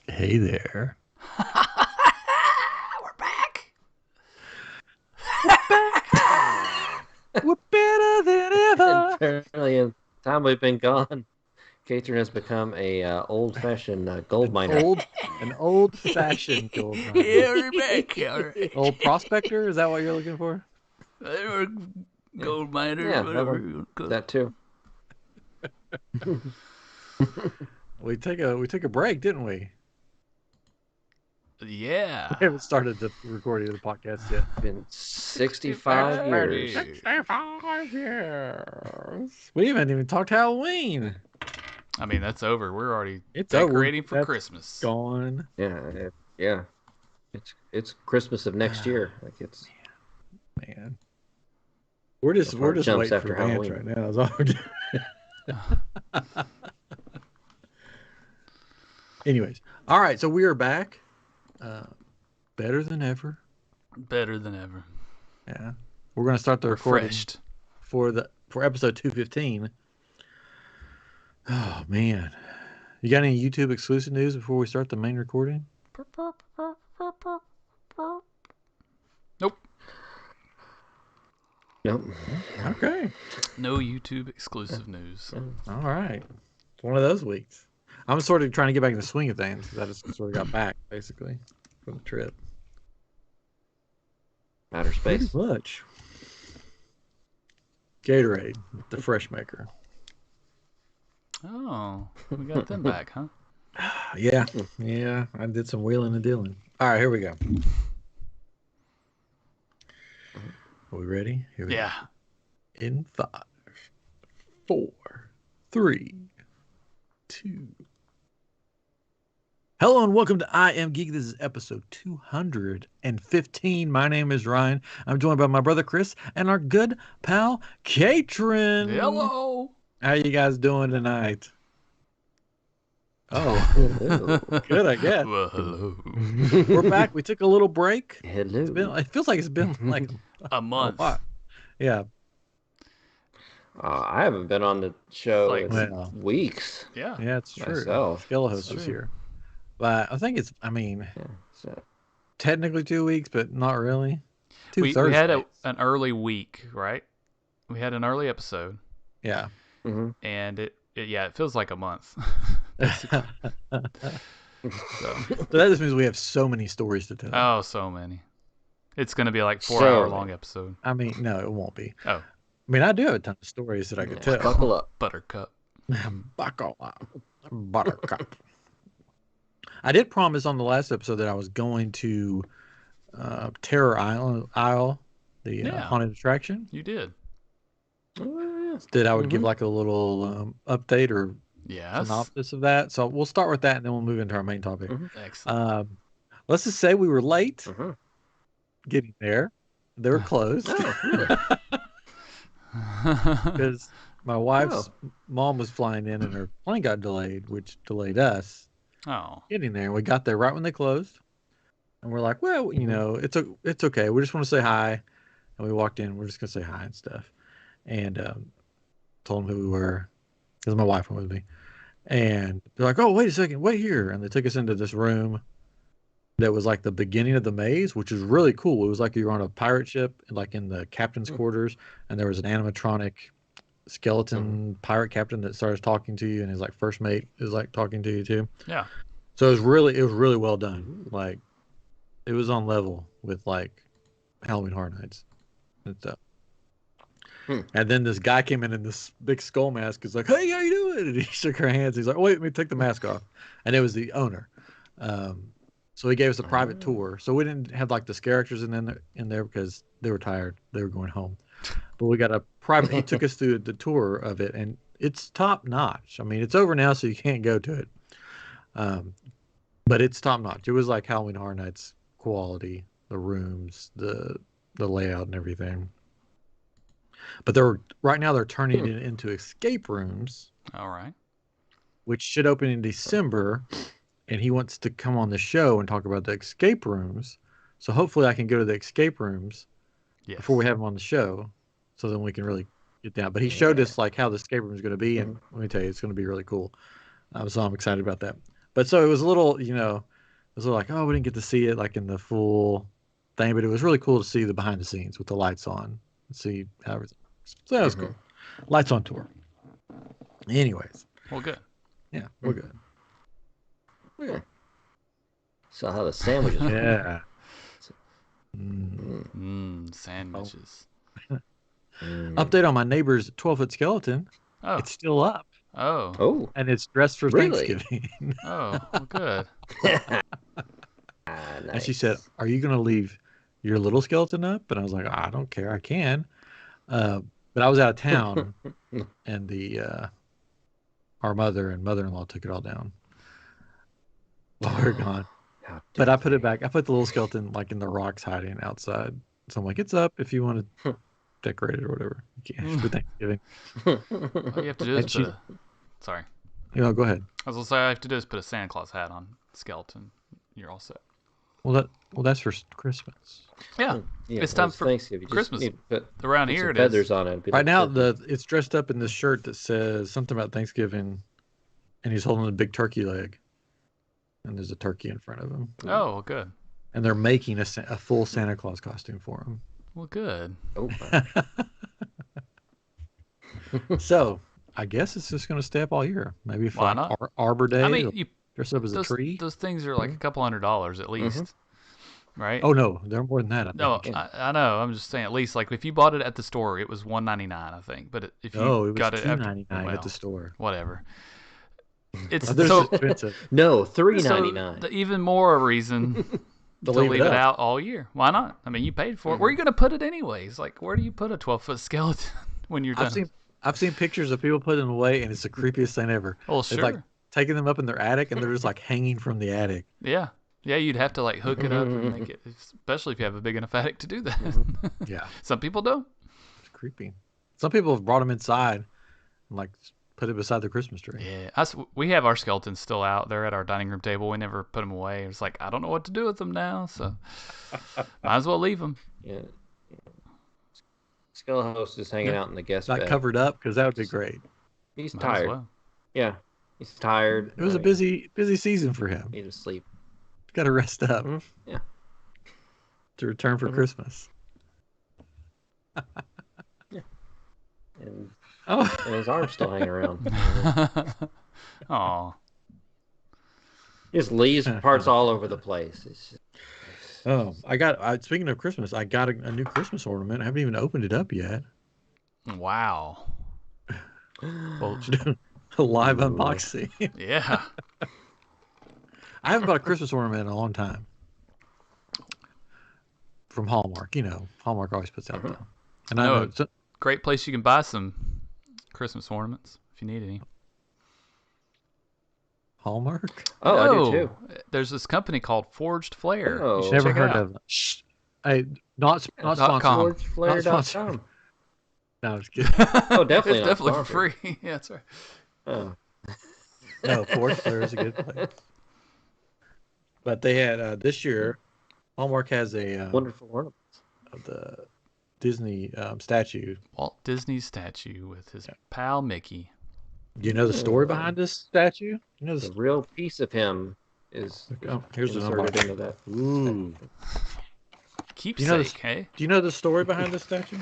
Hey there. We're back. We're better than ever. Apparently, in the time we've been gone, Katrin has become a old-fashioned gold miner. An old-fashioned gold miner. Yeah, we're back. All right. Old prospector? Is that what you're looking for? Or gold miner, Yeah, whatever. that too. We took a break, didn't we? Yeah. We haven't started the recording of the podcast yet. It's been 65 years. 65 years. We haven't even talked Halloween. I mean, that's over. We're already It's decorating for That's Christmas. Gone. Yeah. It's Christmas of next year. Like it's Man. We're just jumps waiting after for Vance Halloween. right now. Is all we're doing. Anyways, all right. So we are back, better than ever. Better than ever. Yeah, we're gonna start the recording Refreshed. for episode 215. Oh man, you got any YouTube exclusive news before we start the main recording? Nope. Nope. Okay. No YouTube exclusive news. All right. It's one of those weeks. I'm sort of trying to get back in the swing of things because I just sort of got back basically from the trip. Outer space. Pretty much. Gatorade, the fresh maker. Oh, we got them back, huh? Yeah, I did some wheeling and dealing. All right, here we go. Are we ready? Here we Yeah. go. In 5, 4, 3, 2. Hello and welcome to iamGEEK. This is episode 215. My name is Ryan. I'm joined by my brother Chris and our good pal Katrin. Hello. How you guys doing tonight? Oh, good, I guess. Well, hello. We're back. We took a little break. Hello. It feels like it's been like A month. a lot. Yeah. I haven't been on the show Like- in Well. weeks. Yeah. Yeah, it's true. Myself. Skelohos was True. here. But I think it's, Yeah, so. technically 2 weeks, but not really. Two We Thursdays. had an early week, right? We had an early episode, Yeah. Mhm. and it feels like a month. So So, that just means we have so many stories to tell. oh, so many. It's going to be like So 4-hour long episode. I mean, no, it won't be. Oh. I mean, I do have a ton of stories that I could tell. Buckle up. Buttercup. Buckle up. Buttercup. I did promise on the last episode that I was going to Terror Isle, the Yeah. haunted attraction. You did. Oh, That I would give like a little update or Yes. synopsis of that. So we'll start with that and then we'll move into our main topic. Excellent. Let's just say we were late yeah. Mhm. getting there. They were closed Oh, really? because my wife's mom was flying in and her plane got delayed, which delayed us Oh. getting there. We got there right when they closed, and we're like, well, you know, it's okay. We just want to say hi, and we walked in. We're just gonna say hi and stuff, and told them who we were because my wife went with me, and they're like, oh, wait a second, wait here, and they took us into this room that was like the beginning of the maze, which is really cool. It was like you were on a pirate ship, like in the captain's quarters, and there was an animatronic skeleton pirate captain that starts talking to you, and his like first mate is like talking to you too. Yeah. So it was really well done. Like it was on level with like Halloween Horror Nights and stuff. And then this guy came in this big skull mask. He's like, "Hey, how you doing?" And he shook her hands. He's like, "Wait, let me take the mask off." And it was the owner. So he gave us a private tour. So we didn't have like the characters in there because they were tired. They were going home. But we got a private. He took us through the tour of it, and it's top notch. I mean, it's over now, so you can't go to it. But it's top notch. It was like Halloween Horror Nights quality, the rooms, the layout, and everything. But right now they're turning it into escape rooms, All right. which should open in December. and he wants to come on the show and talk about the escape rooms. So hopefully I can go to the escape rooms before we have him on the show, so then we can really get down. But he showed us like how the escape room is going to be, and let me tell you, it's going to be really cool. So I'm excited about that. But so it was a little, it was a little like, oh, we didn't get to see it like in the full thing, but it was really cool to see the behind the scenes with the lights on and see how everything. So that was cool. Lights on tour. Anyways. Well, good. Yeah, we're good. Yeah. Saw how the sandwiches. Yeah. Sandwiches. Update on my neighbor's 12-foot skeleton. Oh. It's still up. Oh. Oh. And it's dressed for Thanksgiving. Oh, well, good. Nice. And she said, "Are you going to leave your little skeleton up?" And I was like, "I don't care. I can." But I was out of town, and our mother and mother-in-law took it all down while we were gone. But I put it back. I put the little skeleton like in the rocks hiding outside. So I'm like, it's up if you want to decorate it or whatever. You can for Thanksgiving. All you have to do is put Sorry. Go ahead. I was going to say, all I have to do is put a Santa Claus hat on the skeleton. You're all set. Well, that's for Christmas. Yeah. It's time for Thanksgiving. Christmas. Put Around here it feathers is. on it. Right now, it's dressed up in this shirt that says something about Thanksgiving, and he's holding a big turkey leg, and there's a turkey in front of him. Oh, good. And they're making a full Santa Claus costume for him. Well, good. Oh. So I guess it's just going to stay up all year. Maybe for Why not? Arbor Day. I mean, you dress up as a tree. Those things are like a couple $100 at least, right? Oh no, they're more than that. I think. No, I know. I'm just saying, at least like if you bought it at the store, it was $199, I think. But if you it got was it $2.99 at the store. Whatever. It's so expensive. No, $3.99. So even more a reason to leave it out all year. Why not? I mean, you paid for it. Where are you going to put it anyways? Like, where do you put a 12-foot skeleton when you're done? I've seen pictures of people putting them away, and it's the creepiest thing ever. Well, sure. They're like taking them up in their attic, and they're just like hanging from the attic. Yeah. Yeah, you'd have to like hook it up and make it, especially if you have a big enough attic to do that. Yeah. Some people don't. It's creepy. Some people have brought them inside and like put it beside the Christmas tree. Yeah. We have our skeletons still out. They're at our dining room table. We never put them away. It's like, I don't know what to do with them now, so might as well leave them. Yeah. Skeleton host is hanging out in the guest Not bed. covered up, because that would be great. He's Might tired. as well. Yeah. He's tired. It was a busy season for him. Need to sleep. Got to rest up. Yeah. To return for Christmas. Yeah. And Oh. his arm's still hanging around. Aw. Just leaves parts all over the place. It's just... Oh, speaking of Christmas, I got a new Christmas ornament. I haven't even opened it up yet. Wow. Well, A live unboxing. yeah. I haven't bought a Christmas ornament in a long time. From Hallmark, Hallmark always puts out them. And I know Great place you can buy some Christmas ornaments if you need any. Hallmark? Oh, I do too. There's this company called Forged Flare. Oh. You should Never check heard it out. of them. Shh. Hey, not .com. sponsored. ForgedFlare.com. No, I'm just kidding. Oh, definitely. It's definitely for free. Yeah, that's right. Oh. No, Forge Flare is a good place. But they had this year, Hallmark has a Wonderful ornaments of the Disney statue. Walt Disney's statue with his pal Mickey. Do you know the story behind this statue? You know The real piece of him is here's the inserted unboxing. into that. Ooh. Keepsake, hey? Do you know the story behind this statue?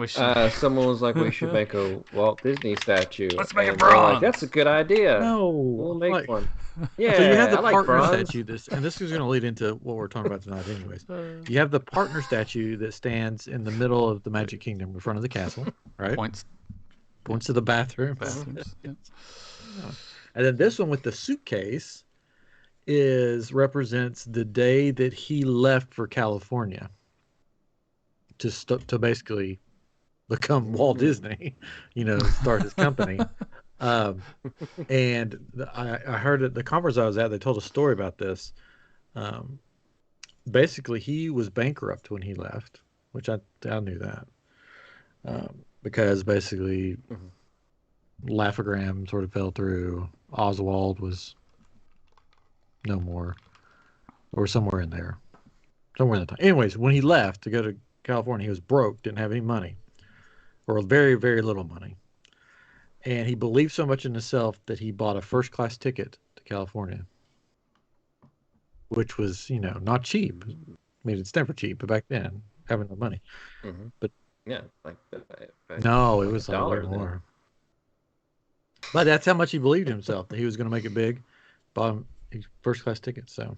Someone was like, we should make a Walt Disney statue. Let's make it And they're like, bronze. That's a good idea. No. We'll make one. Yeah, So you have the I like partner bronze. statue, and this is going to lead into what we're talking about tonight anyways. You have the partner statue that stands in the middle of the Magic Kingdom in front of the castle, right? Points. Points to the bathroom. Bathrooms. Yeah. And then this one with the suitcase represents the day that he left for California to basically become Walt Disney, start his company. And I heard at the conference I was at, they told a story about this. Basically, he was bankrupt when he left, which I knew that. Because basically Laugh-O-Gram sort of fell through. Oswald was no more, or somewhere in there, somewhere in the time. Anyways, when he left to go to California, he was broke, didn't have any money, or very, very little money. And he believed so much in himself that he bought a first-class ticket to California, which was, not cheap. I mean, it's never cheap, but back then, having no money. Mm-hmm. But yeah, no, it like was a like dollar way then. more. But that's how much he believed in himself, that he was going to make it big. Bought him a first-class ticket. So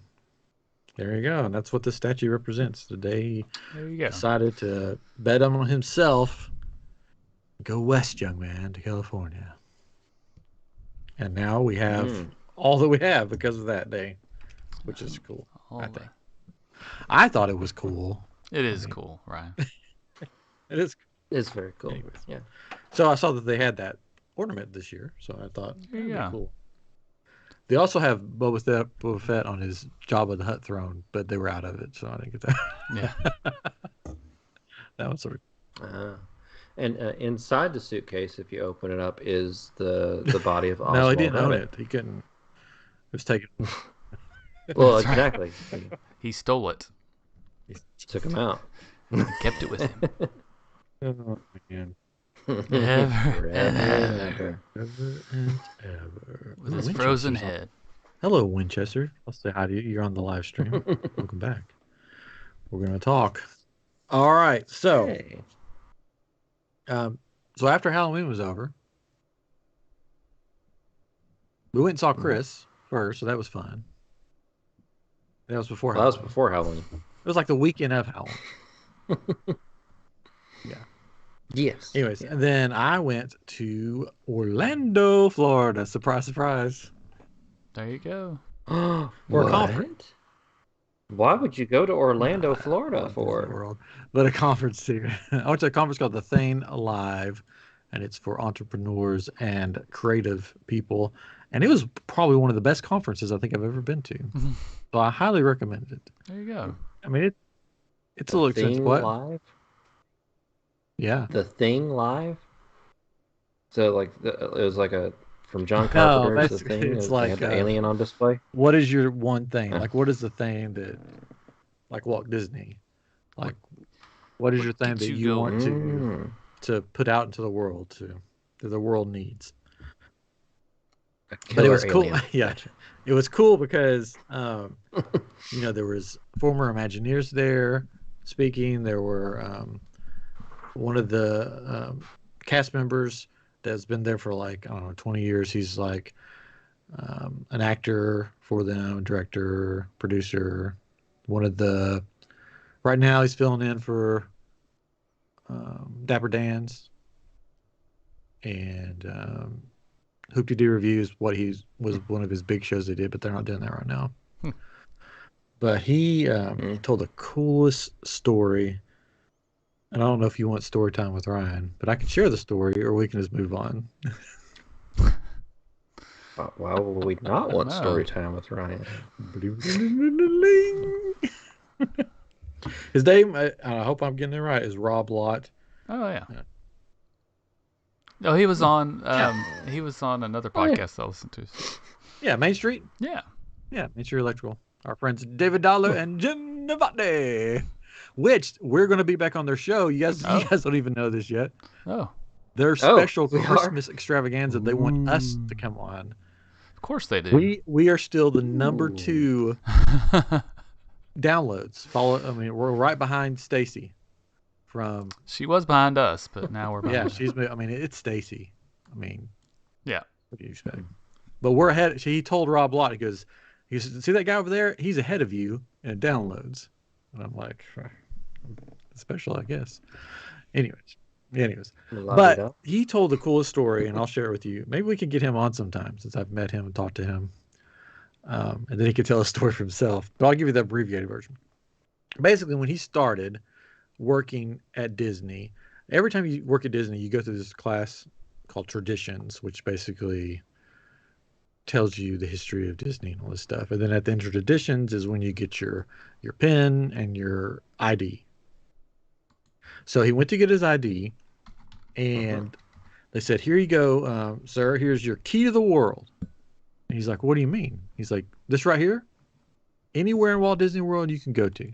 there you go. And that's what the statue represents. The day he decided to bet on himself, go west, young man, to California. And now we have all that we have because of that day, which is cool. I thought it was cool. It is cool, Ryan. It is. It's very cool. Anyways. Yeah. So I saw that they had that ornament this year, so I thought that'd be cool. They also have Boba Fett on his Jabba the Hutt throne, but they were out of it, so I didn't get that. Yeah. That was sort of. And inside the suitcase, if you open it up, is the body of Oswald. No, he didn't own it. He couldn't. It was taken. Well, exactly. He stole it. He took him out. He kept it with him. Oh, man. Ever and ever. With his frozen head. Hello, Winchester. I'll say hi to you. You're on the live stream. Welcome back. We're going to talk. All right. So, hey. So after Halloween was over, we went and saw Chris first, so that was fun. That was before Halloween. That was before Halloween. It was like the weekend of Halloween. Yeah. Yes. Anyways, and then I went to Orlando, Florida. Surprise, surprise. There you go. For a conference. Why would you go to Orlando, Florida for? But a conference here. I went to a conference called The Thing Live, and it's for entrepreneurs and creative people. And it was probably one of the best conferences I think I've ever been to. So I highly recommend it. There you go. I mean, it's a little expensive. What? Live? Yeah. The Thing Live? So, like, it was like from John Carpenter's The Thing? It's like the alien on display? What is your one thing? Like, what is the thing that, like Walt Disney, like, what is your thing that you want to put out into the world that the world needs? But it was cool. Yeah, it was cool because there was former Imagineers there speaking. There were one of the cast members that's been there for like 20 years. He's like an actor for them, director, producer. Right now he's filling in for Dapper Dan's, and Hoopty Doo Reviews. Was one of his big shows they did, but they're not doing that right now. But he told the coolest story. And I don't know if you want story time with Ryan, but I can share the story, or we can just move on. Why would we not want story time with Ryan? His name, I hope I'm getting it right, is Rob Lott. Oh yeah. No, he was on. He was on another podcast I listened to. Yeah, Main Street. Yeah. Yeah, Main Street Electrical. Our friends David Dollar and Jim Novotny, which we're going to be back on their show. You guys don't even know this yet. Oh. Their special Christmas extravaganza. They want us to come on. Of course they do. We are still the number 2 downloads. We're right behind Stacy. She was behind us, but now we're behind. Yeah, it's Stacy. Yeah. What do you expect? But we're ahead. He told Rob Lott, he goes, see that guy over there? He's ahead of you in downloads. And I'm like, special, I guess. Anyways. But he told the coolest story, and I'll share it with you. Maybe we can get him on sometime since I've met him and talked to him. And then he could tell a story for himself. But I'll give you the abbreviated version. Basically, when he started working at Disney, every time you work at Disney, you go through this class called Traditions, which basically tells you the history of Disney and all this stuff. And then at the end of Traditions is when you get your PIN and your ID. So he went to get his ID, and They said, here you go, sir. Here's your key to the world. And he's like, what do you mean? He's like, this right here? Anywhere in Walt Disney World you can go to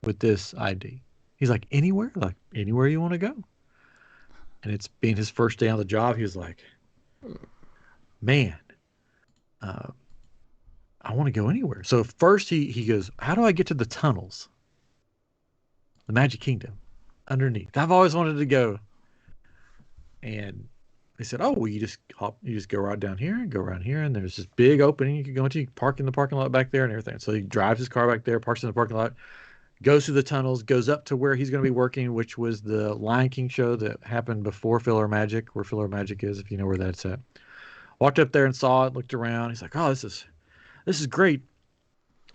with this ID. He's like, anywhere? Like, anywhere you want to go. And it's being his first day on the job. He was like, man, I want to go anywhere. So first he goes, how do I get to the tunnels? The Magic Kingdom underneath. I've always wanted to go. And they said, oh, well, you just go right down here and go around here. And there's this big opening you can go into. You can park in the parking lot back there and everything. So he drives his car back there, parks in the parking lot, goes through the tunnels, goes up to where he's going to be working, which was the Lion King show that happened before Filler Magic, where Filler Magic is, if you know where that's at. Walked up there and saw it, looked around. He's like, oh, this is great.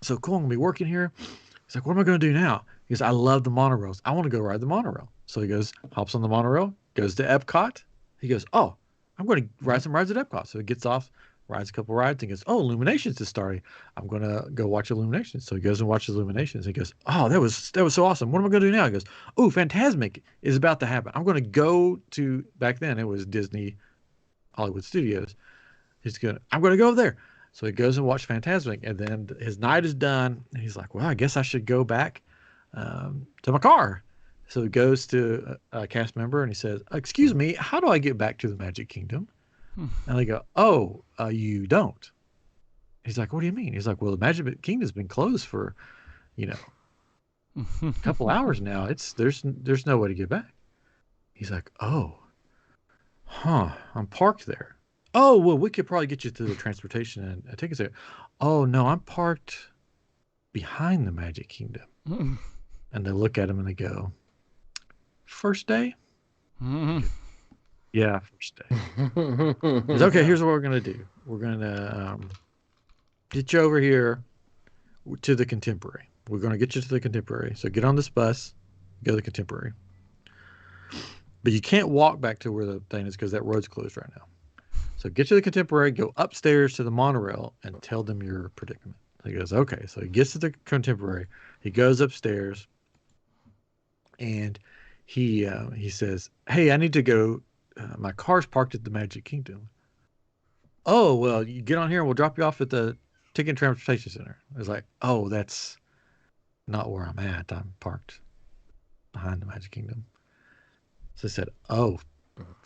So cool, I'm going to be working here. He's like, what am I going to do now? He goes, I love the monorails. I want to go ride the monorail. So he goes, hops on the monorail, goes to Epcot. He goes, oh, I'm going to ride some rides at Epcot. So he gets off, rides a couple rides, and goes, oh, Illuminations is starting. I'm going to go watch Illuminations. So he goes and watches Illuminations. He goes, oh, that was so awesome. What am I going to do now? He goes, oh, Fantasmic is about to happen. I'm going to go to, back then it was Disney Hollywood Studios. I'm going to go over there. So he goes and watches Fantasmic, and then his night is done. And he's like, well, I guess I should go back to my car. So he goes to a cast member and he says, excuse me, how do I get back to the Magic Kingdom? And they go, oh, you don't. He's like, what do you mean? He's like, well, the Magic Kingdom's been closed for, a couple hours now. There's no way to get back. He's like, oh, I'm parked there. Oh, well, we could probably get you to the transportation and take us there. Oh, no, I'm parked behind the Magic Kingdom. And they look at him and they go, first day? Yeah, first day. Says, okay, here's what we're going to do. We're going to get you over here to the Contemporary. We're going to get you to the Contemporary. So get on this bus, go to the Contemporary. But you can't walk back to where the thing is because that road's closed right now. So get to the Contemporary, go upstairs to the monorail, and tell them your predicament. He goes, okay. So he gets to the Contemporary. He goes upstairs, and he says, hey, I need to go. My car's parked at the Magic Kingdom. Oh, well, you get on here and we'll drop you off at the Ticket and Transportation Center. I was like, oh, that's not where I'm at. I'm parked behind the Magic Kingdom. So I said, oh,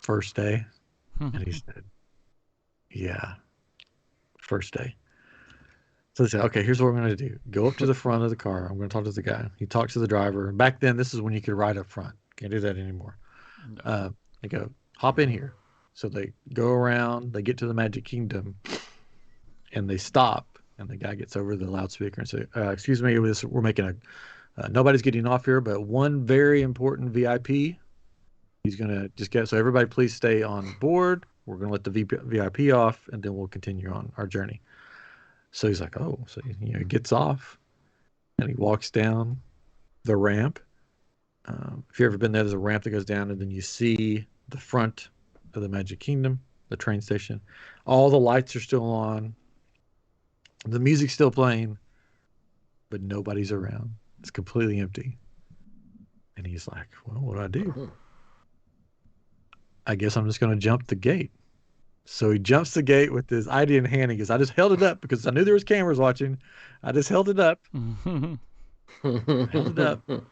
first day? And he said, yeah, first day. So they said, okay, here's what we're going to do. Go up to the front of the car. I'm going to talk to the guy. He talks to the driver. Back then, this is when you could ride up front. Can't do that anymore. No. They go, hop in here. So they go around. They get to the Magic Kingdom, and they stop. And the guy gets over the loudspeaker and says, excuse me, we're making nobody's getting off here, but one very important VIP. He's going to just get, so everybody please stay on board. We're going to let the VIP off, and then we'll continue on our journey. So he's like, oh, so he gets off, and he walks down the ramp. If you've ever been there, there's a ramp that goes down, and then you see the front of the Magic Kingdom, the train station. All the lights are still on. The music's still playing, but nobody's around. It's completely empty. And he's like, well, what do I do? I guess I'm just going to jump the gate. So he jumps the gate with his ID in hand. He goes, I just held it up because I knew there was cameras watching. I just held it up. Held it up. And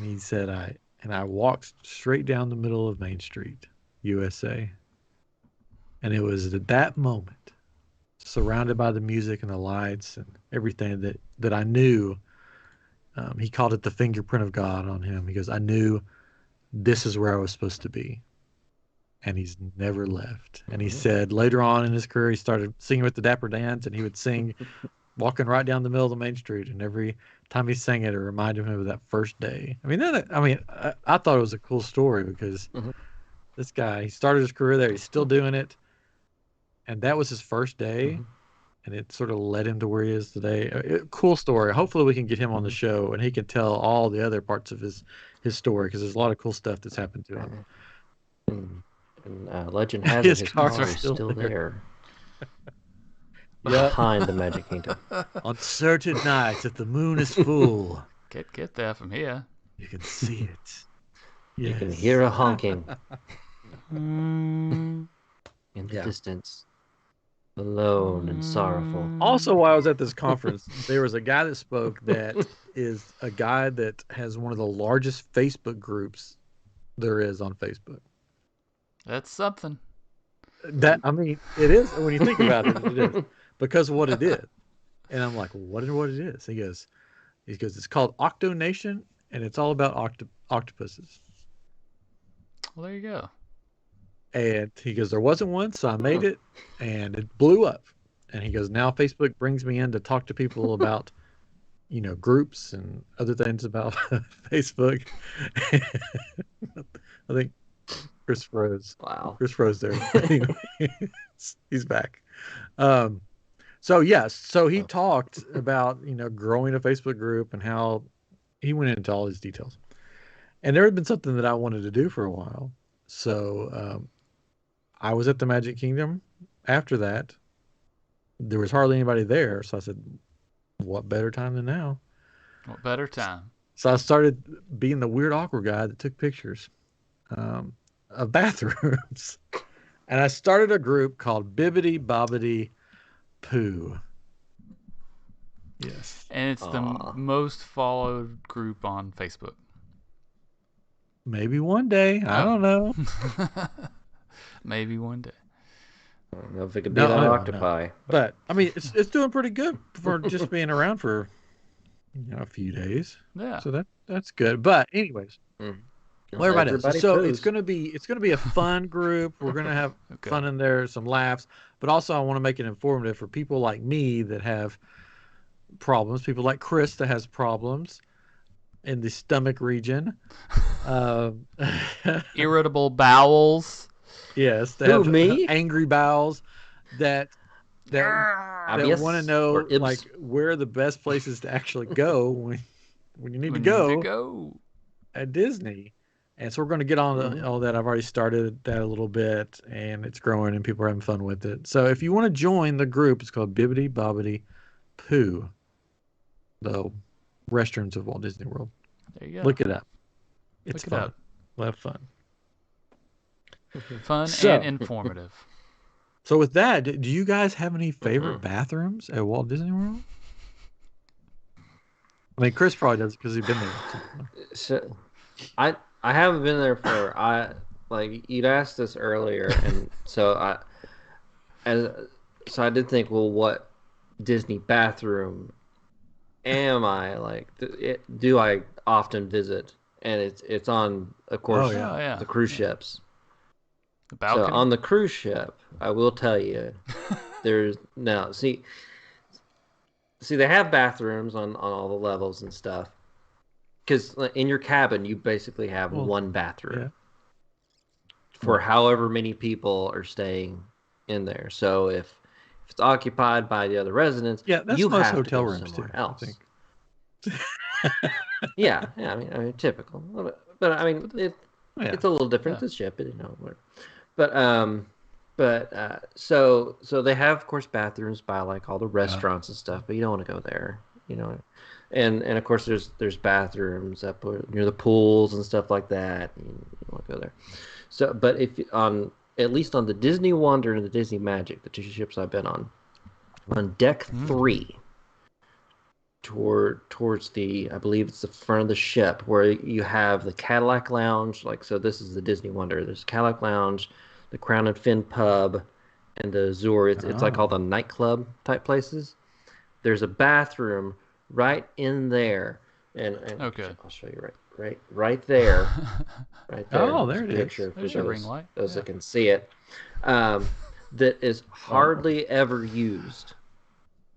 he said, I walked straight down the middle of Main Street, USA. And it was at that moment, surrounded by the music and the lights and everything, that I knew. He called it the fingerprint of God on him. He goes, I knew this is where I was supposed to be. And he's never left. And he said later on in his career, he started singing with the Dapper Dans, and he would sing walking right down the middle of the Main Street. And every time he sang it, it reminded him of that first day. I thought it was a cool story because this guy, he started his career there. He's still doing it. And that was his first day. And it sort of led him to where he is today. Cool story. Hopefully we can get him on the show and he can tell all the other parts of his story, because there's a lot of cool stuff that's happened to him. And legend has it his car is still there. Behind the Magic Kingdom. On certain nights, if the moon is full, get there from here. You can see it. Yes. You can hear a honking. In the distance, alone and sorrowful. Also, while I was at this conference, there was a guy that spoke that is a guy that has one of the largest Facebook groups there is on Facebook. That's something. That, I mean, it is. When you think about it, it is. Because of what it is. And I'm like, what it is? He goes, it's called Octo Nation, and it's all about octopuses. Well, there you go. And he goes, there wasn't one, so I made it, and it blew up. And he goes, now Facebook brings me in to talk to people about, groups and other things about Facebook. I think Chris froze. Wow. Chris froze there. Anyway, he's back. So he talked about, growing a Facebook group and how he went into all these details. And there had been something that I wanted to do for a while. So I was at the Magic Kingdom after that. There was hardly anybody there. So I said, what better time than now? What better time? So I started being the weird, awkward guy that took pictures of bathrooms. And I started a group called Bibbidi-Bobbidi-Poo. Yes. And it's the most followed group on Facebook. Maybe one day. I don't know. Maybe one day. I don't know if it could be that octopi. But I mean, it's doing pretty good for just being around for a few days. Yeah. So that's good. But anyways, well, everybody knows. So it's gonna be a fun group. We're gonna have fun in there, some laughs. But also, I want to make it informative for people like me that have problems. People like Chris that has problems in the stomach region. Irritable bowels. Yes, they have angry bowels that want to know like where are the best places to actually go when you need to go at Disney. And so we're going to get on all that. I've already started that a little bit, and it's growing, and people are having fun with it. So if you want to join the group, it's called Bibbidi-Bobbidi-Poo, the restrooms of Walt Disney World. There you go. Look it up. It's fun. We'll have fun. Fun and informative. So with that, do you guys have any favorite bathrooms at Walt Disney World? I mean, Chris probably does because he's been there. So, I haven't been there for you'd asked this earlier, and so I did think, well, what Disney bathroom am I like? Do I often visit? And it's on, of course, the cruise ships. The balcony. So on the cruise ship, I will tell you, there's see they have bathrooms on all the levels and stuff. Because in your cabin, you basically have one bathroom for however many people are staying in there. So if it's occupied by the other residents, that's you most have hotel to go rooms somewhere too, else. I think. I mean, typical. But I mean, it's a little different. It's a ship, so they have, of course, bathrooms by like all the restaurants and stuff, but you don't want to go there, and of course there's bathrooms up near the pools and stuff like that. You don't want to go there. So, but if at least on the Disney Wonder and the Disney Magic, the two ships I've been on deck 3. Towards the, I believe it's the front of the ship, where you have the Cadillac Lounge. So this is the Disney Wonder. There's Cadillac Lounge, the Crown and Fin Pub, and the Azure. It's like all the nightclub type places. There's a bathroom right in there, and I'll show you right there, right there. Oh, there it is. Picture There's for your ring light. those that can see it. That is hardly ever used.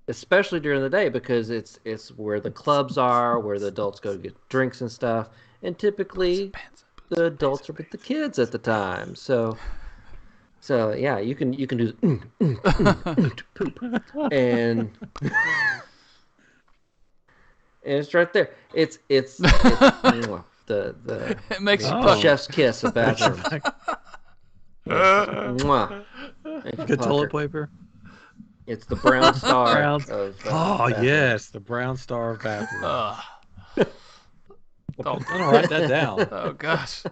Especially during the day, because it's where the clubs are, where the adults go to get drinks and stuff, and typically the adults are with the kids at the time. So yeah, you can do poop, and it's right there. It's the it makes chef's kiss of bathroom. Good toilet paper. It's the brown star. Yes, the brown star of bathroom. Oh. I'm gonna write that down. Oh gosh.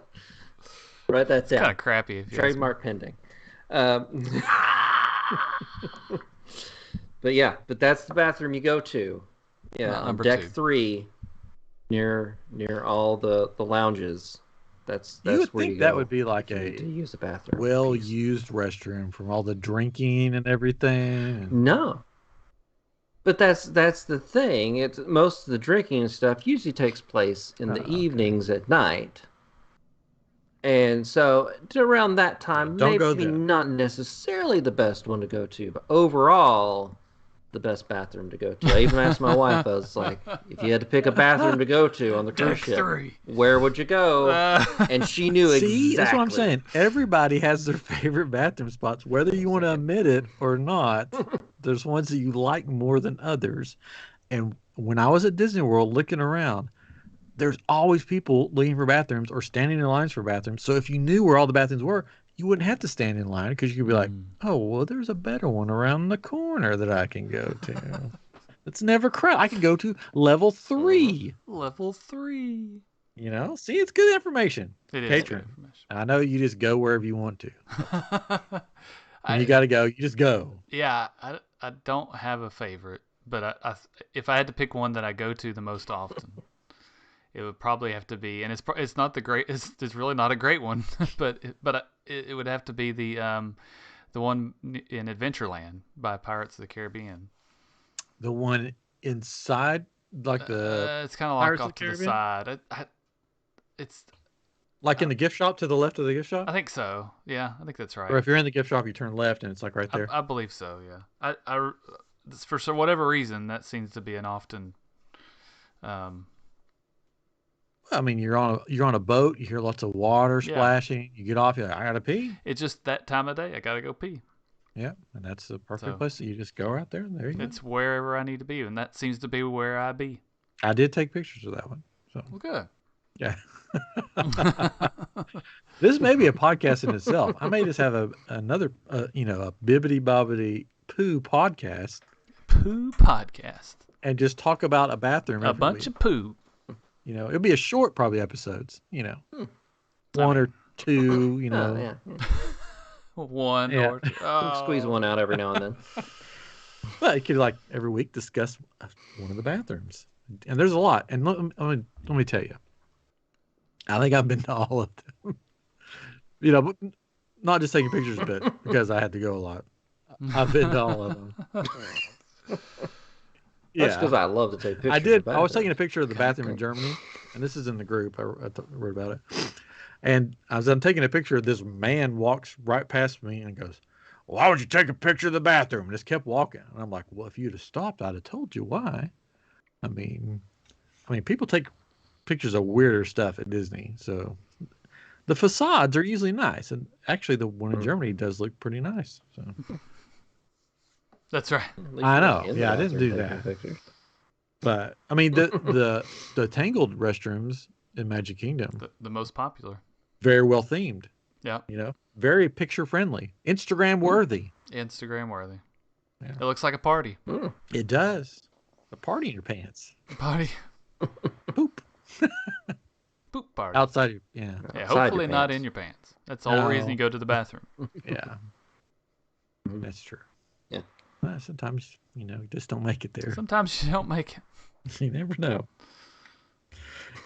Write that down. Kind of crappy. If you Trademark pending. But that's the bathroom you go to. Yeah, on deck 3, near all the lounges. That's you would where think you that go would be like if you a need to use the bathroom. well-used restroom from all the drinking and everything. No. But that's the thing. It's most of the drinking and stuff usually takes place in the evenings at night. And so around that time, Don't go maybe there. not necessarily the best one to go to, but overall, the best bathroom to go to. I even asked my wife, I was like, if you had to pick a bathroom to go to on the cruise ship, where would you go? And she knew exactly. That's what I'm saying. Everybody has their favorite bathroom spots, whether you want to admit it or not. There's ones that you like more than others. And when I was at Disney World looking around, there's always people looking for bathrooms or standing in lines for bathrooms. So if you knew where all the bathrooms were, you wouldn't have to stand in line because you could be like, oh, well, there's a better one around the corner that I can go to. It's never crowded. I can go to level 3. Level 3. You know, see, it's good information. It is Patron. good information. I know you just go wherever you want to. When you got to go, you just go. Yeah, I don't have a favorite, but if I had to pick one that I go to the most often, it would probably have to be, and it's not the great, it's really not a great one, but it would have to be the one in Adventureland by Pirates of the Caribbean. The one inside, like the it's kind of like off to the side. It's like in the gift shop to the left of the gift shop. I think so. Yeah, I think that's right. Or if you're in the gift shop, you turn left and it's like right there. I believe so. Yeah. For whatever reason, that seems to be an often. I mean, you're on a boat. You hear lots of water splashing. You get off. You're like, I gotta pee. It's just that time of day. I gotta go pee. Yeah, and that's the perfect place. You just go out there, and there you go. It's wherever I need to be, and that seems to be where I be. I did take pictures of that one. So well, good. Yeah. This may be a podcast in itself. I may just have another, a Bibbidi-Bobbidi-Poo podcast. Poo podcast. And just talk about a bathroom. A bunch of poo. You know, it'll be a short, probably episodes. You know, one or two. You know, one or two. Squeeze one out every now and then. But you could like every week discuss one of the bathrooms, and there's a lot. And let me tell you, I think I've been to all of them. You know, but not just taking pictures, but because I had to go a lot. I've been to all of them. That's because I love to take pictures. I did. I was taking a picture of the bathroom in Germany, and this is in the group. I wrote about it. And as I'm taking a picture, this man walks right past me and goes, "Why would you take a picture of the bathroom?" And just kept walking. And I'm like, "Well, if you'd have stopped, I'd have told you why." I mean, people take pictures of weirder stuff at Disney, so the facades are usually nice, and actually, the one in Germany does look pretty nice. So. That's right. I know. Yeah, I didn't do that. But I mean, the Tangled restrooms in Magic Kingdom, the most popular, very well themed. Yeah. You know, very picture friendly, Instagram worthy. Instagram worthy. Yeah. It looks like a party. It does. A party in your pants. A party. Poop. Poop party. Outside. Yeah. Hopefully not in your pants. That's the whole reason you go to the bathroom. Yeah. That's true. Yeah. Well, sometimes, you just don't make it there. Sometimes you don't make it. You never know.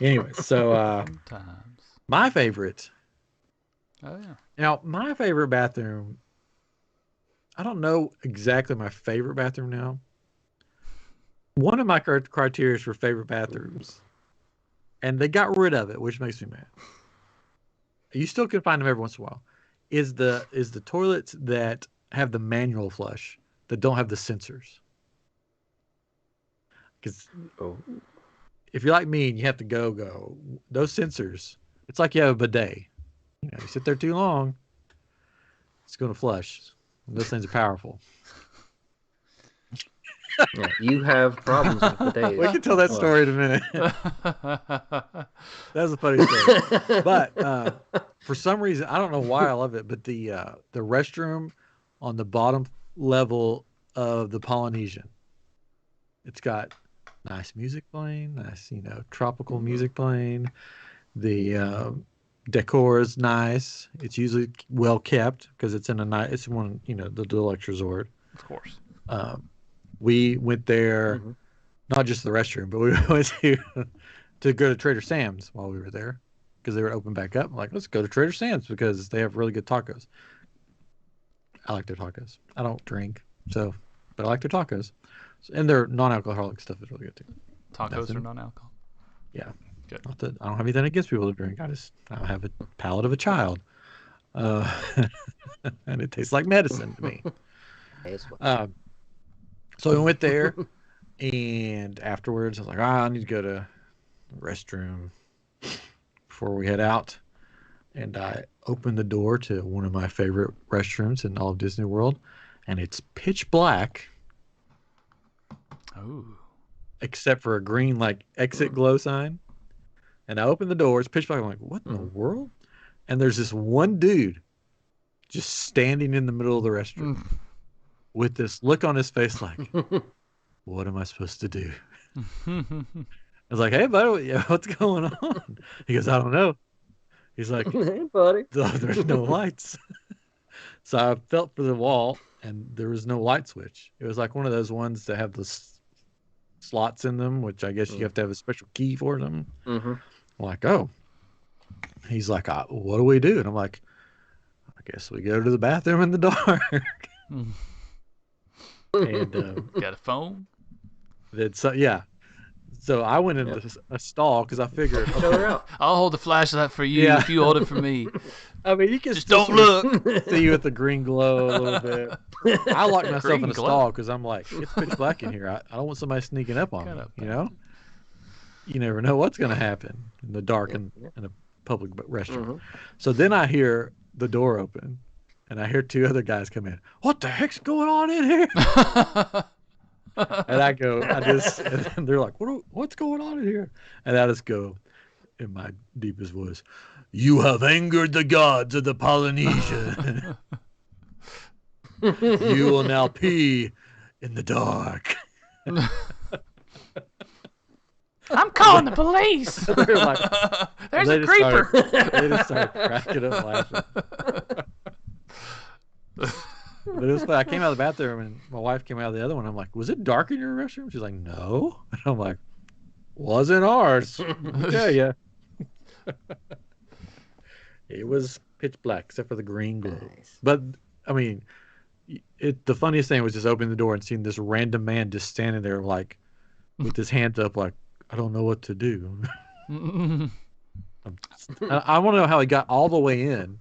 Anyway, so sometimes. My favorite. Oh, yeah. Now, my favorite bathroom, I don't know exactly my favorite bathroom now. One of my criteria for favorite bathrooms, and they got rid of it, which makes me mad. You still can find them every once in a while. Is the toilets that have the manual flush that don't have the sensors? Because if you're like me and you have to go, those sensors, it's like you have a bidet. You sit there too long, it's going to flush. Those things are powerful. Yeah, you have problems with bidets. We can tell that story in a minute. That was a funny story. But for some reason, I don't know why I love it, but the restroom on the bottom level of the Polynesian, it's got nice music playing, nice tropical music playing. The Decor is nice. It's usually well kept because it's in a nice. It's one, the deluxe resort. Of course. We went there, Mhm. not just the restroom, but we went to go to Trader Sam's while we were there because they were open back up. I'm like, let's go to Trader Sam's because they have really good tacos. I like their tacos. I don't drink, but I like their tacos, and their non-alcoholic stuff is really good too. Tacos Nothing. are non-alcohol. Yeah. Good. Not that I don't have anything against people to drink. I have a palate of a child, and it tastes like medicine to me. So we went there, and afterwards I was like, I need to go to the restroom before we head out. And I opened the door to one of my favorite restrooms in all of Disney World, and it's pitch black. Oh. Except for a green exit glow sign. And I opened the door, it's pitch black. I'm like, what in the world? And there's this one dude just standing in the middle of the restroom with this look on his face like, what am I supposed to do? I was like, hey, buddy, what's going on? He goes, I don't know. He's like, hey, buddy. There's no lights. So I felt for the wall, and there was no light switch. It was like one of those ones that have the slots in them, which I guess you have to have a special key for them. Mm-hmm. I'm like, oh. He's like, what do we do? And I'm like, I guess we go to the bathroom in the dark. And got a phone? Yeah. So I went into a stall because I figured, I'll hold the flashlight for you if you hold it for me. I mean, you can just don't look. See you with the green glow a little bit. I locked myself in a stall because I'm like, it's pitch black in here. I don't want somebody sneaking up on me. You never know what's going to happen in the dark in a public restroom. Mm-hmm. So then I hear the door open, and I hear two other guys come in. What the heck's going on in here? And and they're like, what's going on in here? And I just go in my deepest voice, you have angered the gods of the Polynesia. You will now pee in the dark. I'm calling the police. They're like, there's a creeper. They just started cracking up laughing. But it was funny. I came out of the bathroom and my wife came out of the other one. I'm like, was it dark in your restroom? She's like, no. And I'm like, wasn't ours. Yeah. It was pitch black except for the green glow. Nice. But I mean, the funniest thing was just opening the door and seeing this random man just standing there like with his hands up like, I don't know what to do. I want to know how he got all the way in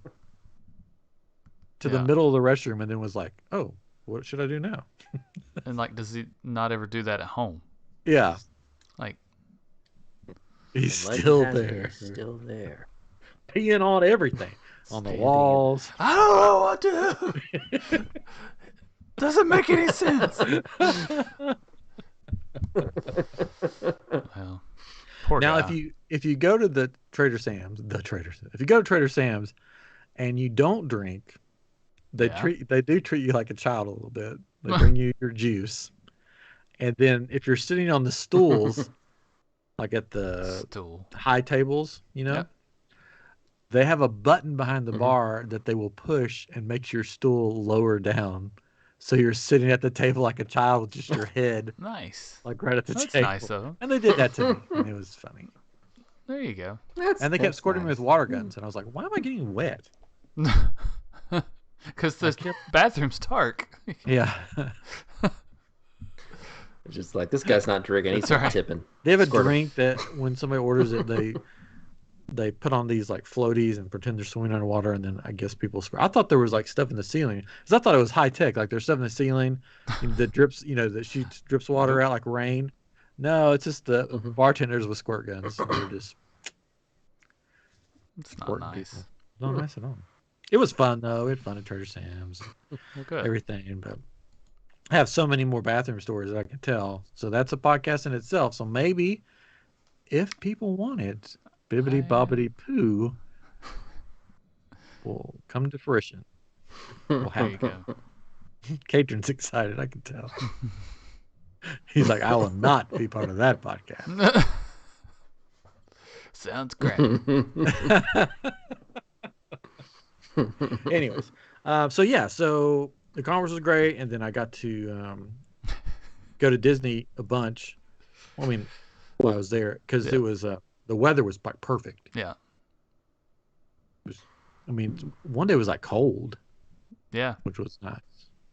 to the middle of the restroom and then was like, oh, what should I do now? And does he not ever do that at home? Yeah. He's still there. Still there. Peeing on everything. On the walls. I don't know what to do. Doesn't make any sense. Well, poor now, guy. if you go to the Trader Sam's, if you go to Trader Sam's and you don't drink, they do treat you like a child a little bit. They bring you your juice, and then if you're sitting on the stools, like at the high tables, they have a button behind the bar that they will push and makes your stool lower down. So you're sitting at the table like a child with just your head. Nice. Like right at the table. That's nice, though. And they did that to me, and it was funny. There you go. And they kept squirting me with water guns, and I was like, why am I getting wet? Because the bathroom's dark. Yeah. It's just like, this guy's not drinking, he's tipping. They have a drink that when somebody orders it, they put on these like floaties and pretend they're swimming underwater, and then I guess people spray. I thought there was like stuff in the ceiling because I thought it was high tech. Like there's stuff in the ceiling that drips, that shoots drips water out like rain. No, it's just the bartenders with squirt guns. They're just. It's not nice. People. Not nice at all. It was fun though. We had fun at Trader Sam's. Good. Everything, but I have so many more bathroom stories I can tell. So that's a podcast in itself. So maybe if people want it, Bibbidi-Bobbidi-Poo will come to fruition. We'll have you go. Katrin's excited, I can tell. He's like, I will not be part of that podcast. Sounds great. Anyways, so the conference was great, and then I got to go to Disney a bunch. Well, I mean, while I was there, because it was the weather was like perfect. Yeah. I mean, one day was like cold. Yeah. Which was nice.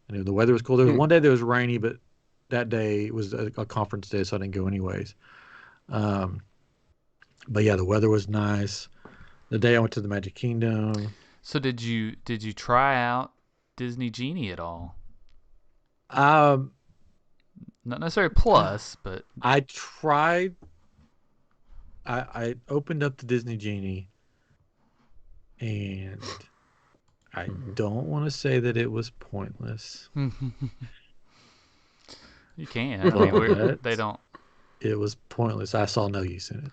And the weather was cool. There was one day that was rainy, but that day was a conference day, so I didn't go anyways. But yeah, the weather was nice. The day I went to the Magic Kingdom. So did you try out Disney Genie at all? Not necessarily Plus, but I tried. I opened up the Disney Genie, and I don't want to say that it was pointless. You can. I mean, they don't. It was pointless. I saw no use in it.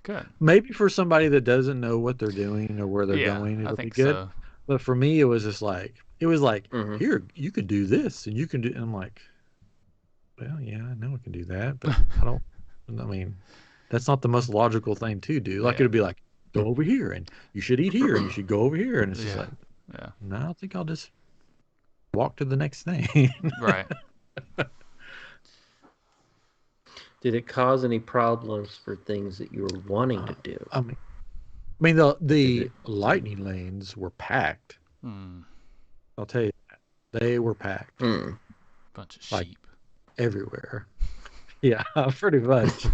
Good. Maybe for somebody that doesn't know what they're doing or where they're going, it'll be good. So. But for me, it was just like, here, you could do this and you can do. And I'm like, well, yeah, I know I can do that, but I mean, that's not the most logical thing to do. Like, it'd be like, go over here and you should eat here and you should go over here. And it's just like, no, I think I'll just walk to the next thing. Right. Did it cause any problems for things that you were wanting to do? I mean, the lightning lanes were packed. I'll tell you that. They were packed. Bunch of sheep. Everywhere. Yeah, pretty much.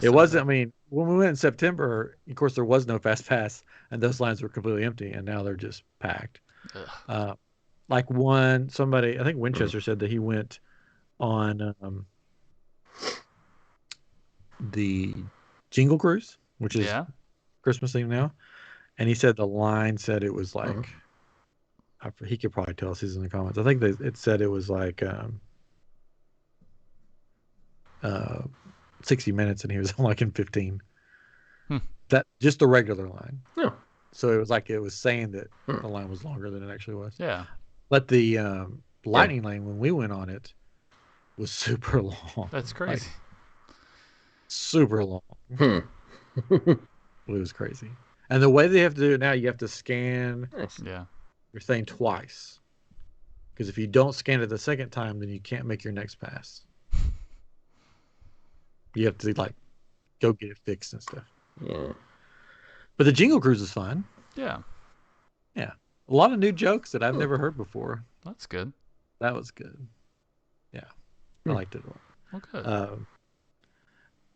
It wasn't, I mean, when we went in September, of course, there was no Fast Pass, and those lines were completely empty, and now they're just packed. Like somebody, I think Winchester said that he went on the Jingle Cruise, which is Christmas Eve now, and he said the line said it was like, he could probably tell us, he's in the comments. I think it said it was like 60 minutes, and he was like in 15. That just the regular line. Yeah. So it was like it was saying that the line was longer than it actually was. Yeah. But the lightning lane, when we went on it, was super long. That's crazy. Like, super long. It was crazy. And the way they have to do it now, you have to scan your thing twice. Because if you don't scan it the second time, then you can't make your next pass. You have to like go get it fixed and stuff. Yeah. But the Jingle Cruise is fun. Yeah. Yeah. A lot of new jokes that I've never heard before. That's good. That was good. Yeah. I liked it a lot. Well, good.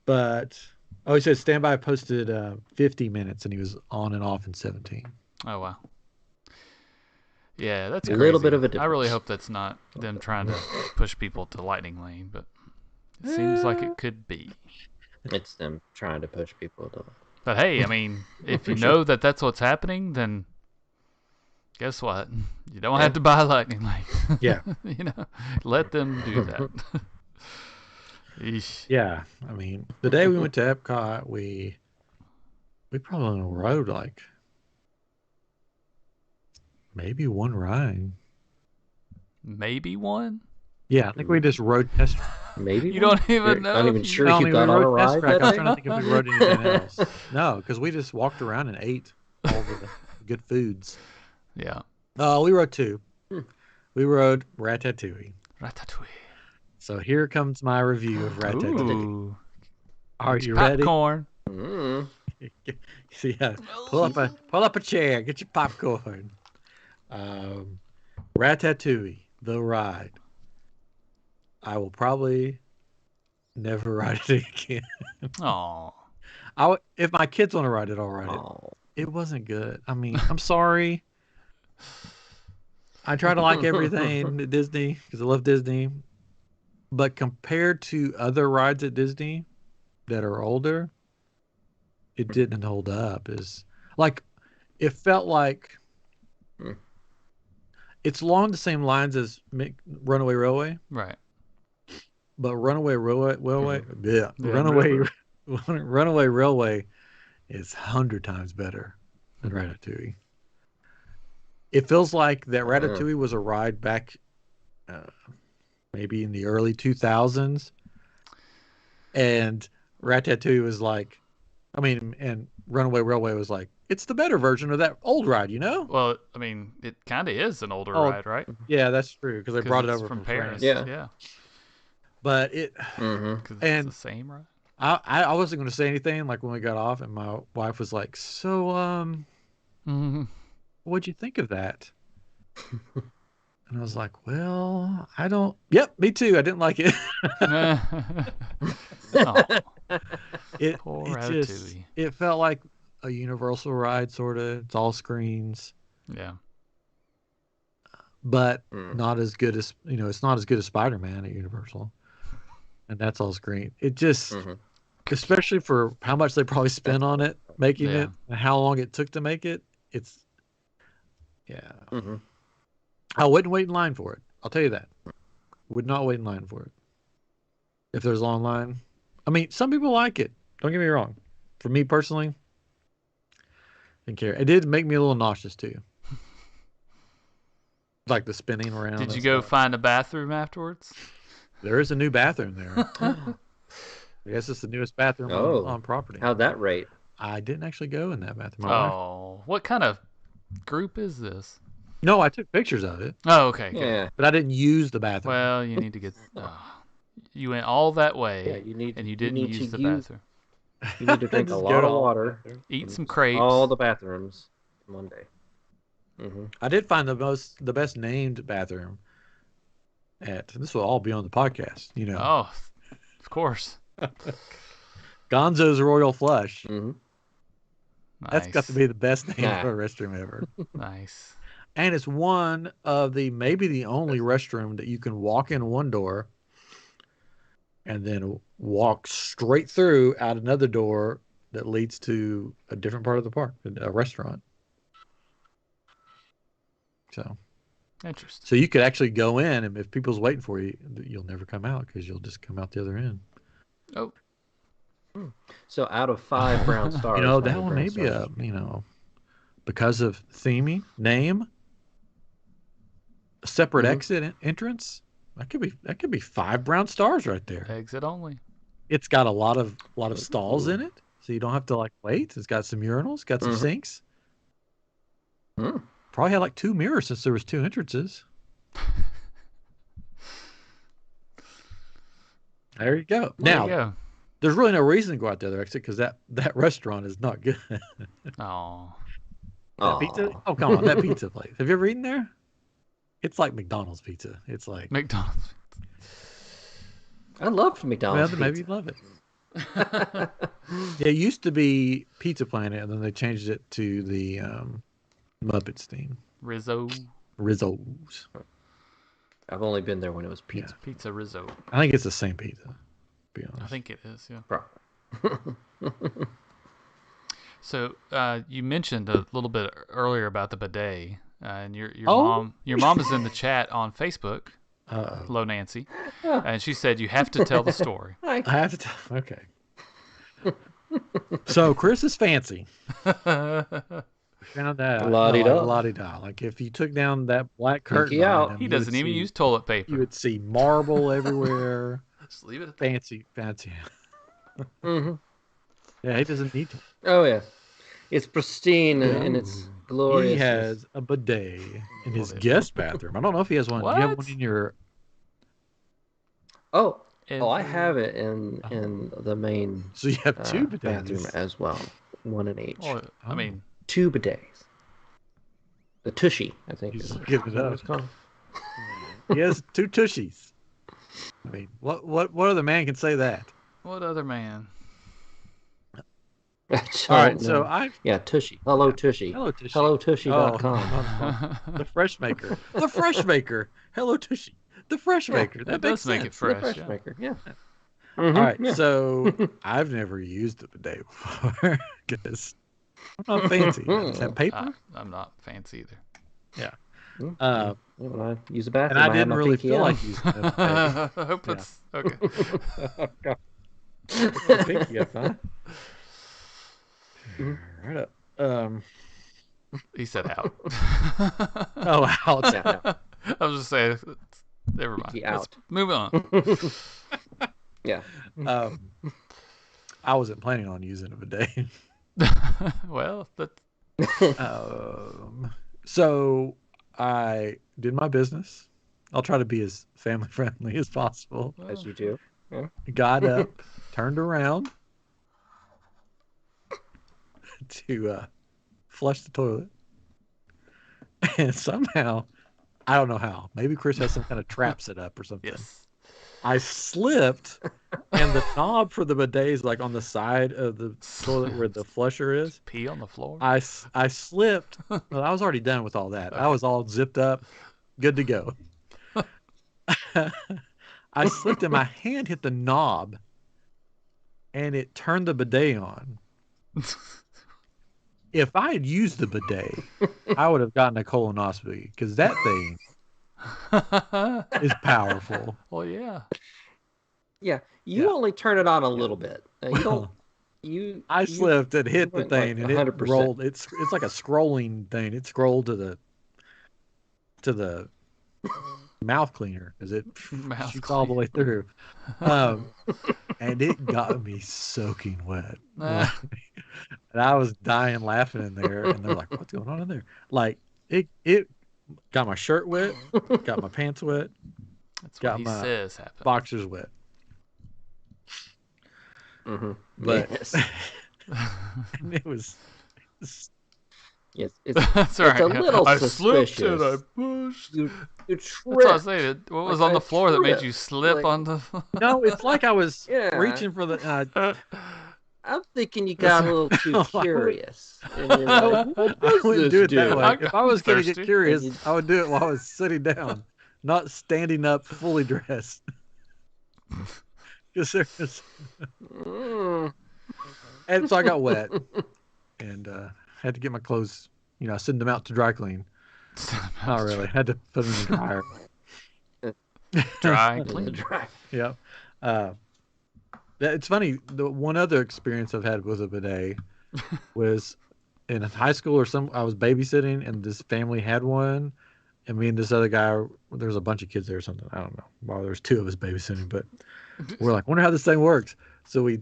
But he said standby posted 50 minutes and he was on and off in 17. Oh, wow. Yeah, that's a crazy. Little bit of a difference. I really hope that's not them trying to push people to lightning lane, but it seems like it could be. It's them trying to push people to. But hey, I mean, if you know that that's what's happening, then guess what? You don't have to buy a lightning lane. Yeah. Let them do that. Yeah, I mean, the day we went to Epcot, we probably rode like maybe one ride. Maybe one? Yeah, I think we just rode test. Maybe you don't even know. Not even sure if you got on a ride. I was trying to think if we rode anything else. No, because we just walked around and ate all the good foods. Yeah. We rode two. We rode Ratatouille. Ratatouille. So here comes my review of Ratatouille. Ooh. Are you ready? Popcorn. Yeah, pull up a chair, get your popcorn. Ratatouille, the ride. I will probably never ride it again. Oh. If my kids want to ride it, I'll ride it. It wasn't good. I mean, I'm sorry. I try to like everything at Disney because I love Disney. But compared to other rides at Disney that are older, it didn't hold up. It felt like it's along the same lines as Runaway Railway. Right. But Runaway Railway is 100 times better than Ratatouille. It feels like that Ratatouille was a ride back maybe in the early 2000s, and Ratatouille was like, and Runaway Railway was like, it's the better version of that old ride, you know? Well, I mean, it kind of is an older Oh, ride, right? Yeah, that's true because they brought it it's over from France. Paris. Yeah. But it, Because it's and the same ride. I wasn't going to say anything like when we got off, and my wife was like, "So, what'd you think of that?" And I was like, "Well, I don't. Yep, me too. I didn't like it. Oh, it poor it just Ratatouille. it felt like a Universal ride, sort of. It's all screens, Yeah. but not as good as It's not as good as Spider-Man at Universal, and that's all screen. It just, especially for how much they probably spent on it, making Yeah. it, and how long it took to make it. It's I wouldn't wait in line for it. I'll tell you that. Would not wait in line for it. If there's a long line. I mean, some people like it. Don't get me wrong. For me personally, didn't care. It did make me a little nauseous too. Like the spinning around. Did and you go stuff. find a bathroom afterwards? There is a new bathroom there. I guess it's the newest bathroom on property. How'd that rate? I didn't actually go in that bathroom. Oh, what kind of group is this? No, I took pictures of it. Oh, okay. Good. Yeah. But I didn't use the bathroom. Well, you need to get. You went all that way, Yeah, you need. and you you didn't need use to the bathroom. You need to drink a Just lot go to of all the water. bathrooms. Eat some crepes. All the bathrooms in one day. I did find the best named bathroom this will all be on the podcast, Oh, of course. Gonzo's Royal Flush. Mm-hmm. Nice. That's got to be the best name for a restroom ever. Nice. And it's one of maybe the only restroom that you can walk in one door and then walk straight through out another door that leads to a different part of the park, a restaurant. So Interesting. So you could actually go in, and if people's waiting for you, you'll never come out because you'll just come out the other end. Oh. So out of 5 brown stars, how that many one brown may be stars? because of theming, name, a separate exit entrance. That could be 5 brown stars right there. Exit only. It's got a lot of stalls in it, so you don't have to wait. It's got some urinals, got some sinks. Probably had 2 mirrors since there was 2 entrances. There you go. Now, there's really no reason to go out the other exit because that restaurant is not good. Oh. That pizza? Oh, come on, that pizza place. Have you ever eaten there? It's like McDonald's pizza. It's like McDonald's. I love McDonald's. Well, maybe you'd love it. Yeah, it used to be Pizza Planet, and then they changed it to the Muppets theme. Rizzo's. I've only been there when it was pizza. Yeah. Pizza Rizzo. I think it's the same pizza, to be honest. I think it is, yeah. Probably. So you mentioned a little bit earlier about the bidet, and your mom is in the chat on Facebook. Hello, Nancy, and she said you have to tell the story. I have to tell. Okay. So Chris is fancy. We found that la-di-da. Like if you took down that black curtain, behind him, he doesn't even use toilet paper. You would see marble everywhere. Just leave it at fancy. Mm-hmm. Yeah, he doesn't need to. Oh yeah, it's pristine and it's glorious. He has a bidet in his guest bathroom. I don't know if he has one. What? Do you have one in your? Oh, I have it in the main. So you have 2 bidets bathroom as well, 1 in each. Well, I mean, 2 bidets. The tushy, I think. He's is giving it what up. it's called. He has 2 tushies. I mean, what other man can say that? what other man? All right, so Tushy. Hello, Tushy. Hello, Tushy. HelloTushy.com. The Fresh Maker. The Fresh Maker. Hello, Tushy. The Fresh Maker. That does make it fresh. Fresh Maker, yeah. All right, so I've never used a bidet before because I'm not fancy. Is that paper? I'm not fancy either. Yeah. When I use a bathroom, And I have didn't my really pinky feel out. like using a bidet. I hope it's okay. Oh, God. Pinky up, huh? Right up. He said out. Oh, out. Yeah, I was just saying. Never mind. Pinky Let's out. move on. yeah. I wasn't planning on using a bidet. Well, that's So I did my business. I'll try to be as family friendly as possible. As you do. Yeah. Got up, turned around to flush the toilet, and somehow, I don't know how, maybe Chris has some kind of trap set up or something. yes. I slipped, and the knob for the bidet is like on the side of the toilet where the flusher is. Pee on the floor. I slipped. Well, I was already done with all that. Okay. I was all zipped up, good to go. I slipped and my hand hit the knob, and it turned the bidet on. If I had used the bidet, I would have gotten a colonoscopy because that thing is powerful. Well, yeah. Yeah, you only turn it on a little bit. You don't. I slipped and hit the went thing, like and it 100%. rolled. It's like a scrolling thing. It scrolled to the mouth cleaner as it shoots all the way through, and it got me soaking wet. And I was dying laughing in there, and they're like, "What's going on in there?" Like it got my shirt wet, got my pants wet, That's got what he my says happened. boxers wet. Mm-hmm. But yes, and it was. yes, it's That's right. it's a little I suspicious. slipped and I pushed. You That's what I tripped. was saying. What was Like on I the floor that made tripped. you slip Like- on the? No, it's like I was Yeah. reaching for the. I'm thinking you got a little too I would- curious. And you're like, what I does wouldn't this do it do? that way. I If got I was going to get thirsty. curious, And you- I would do it while I was sitting down, not standing up fully dressed. Because there's, Mm. and so I got wet, and had to get my clothes. I send them out to dry clean. Not really. Had to put them in the dryer. Dry In the clean. dry. Yeah. It's funny. The one other experience I've had with a bidet was in high school I was babysitting, and this family had one, and me and this other guy, there was a bunch of kids there or something. I don't know. Well, there's two of us babysitting, but we're like, wonder how this thing works. So we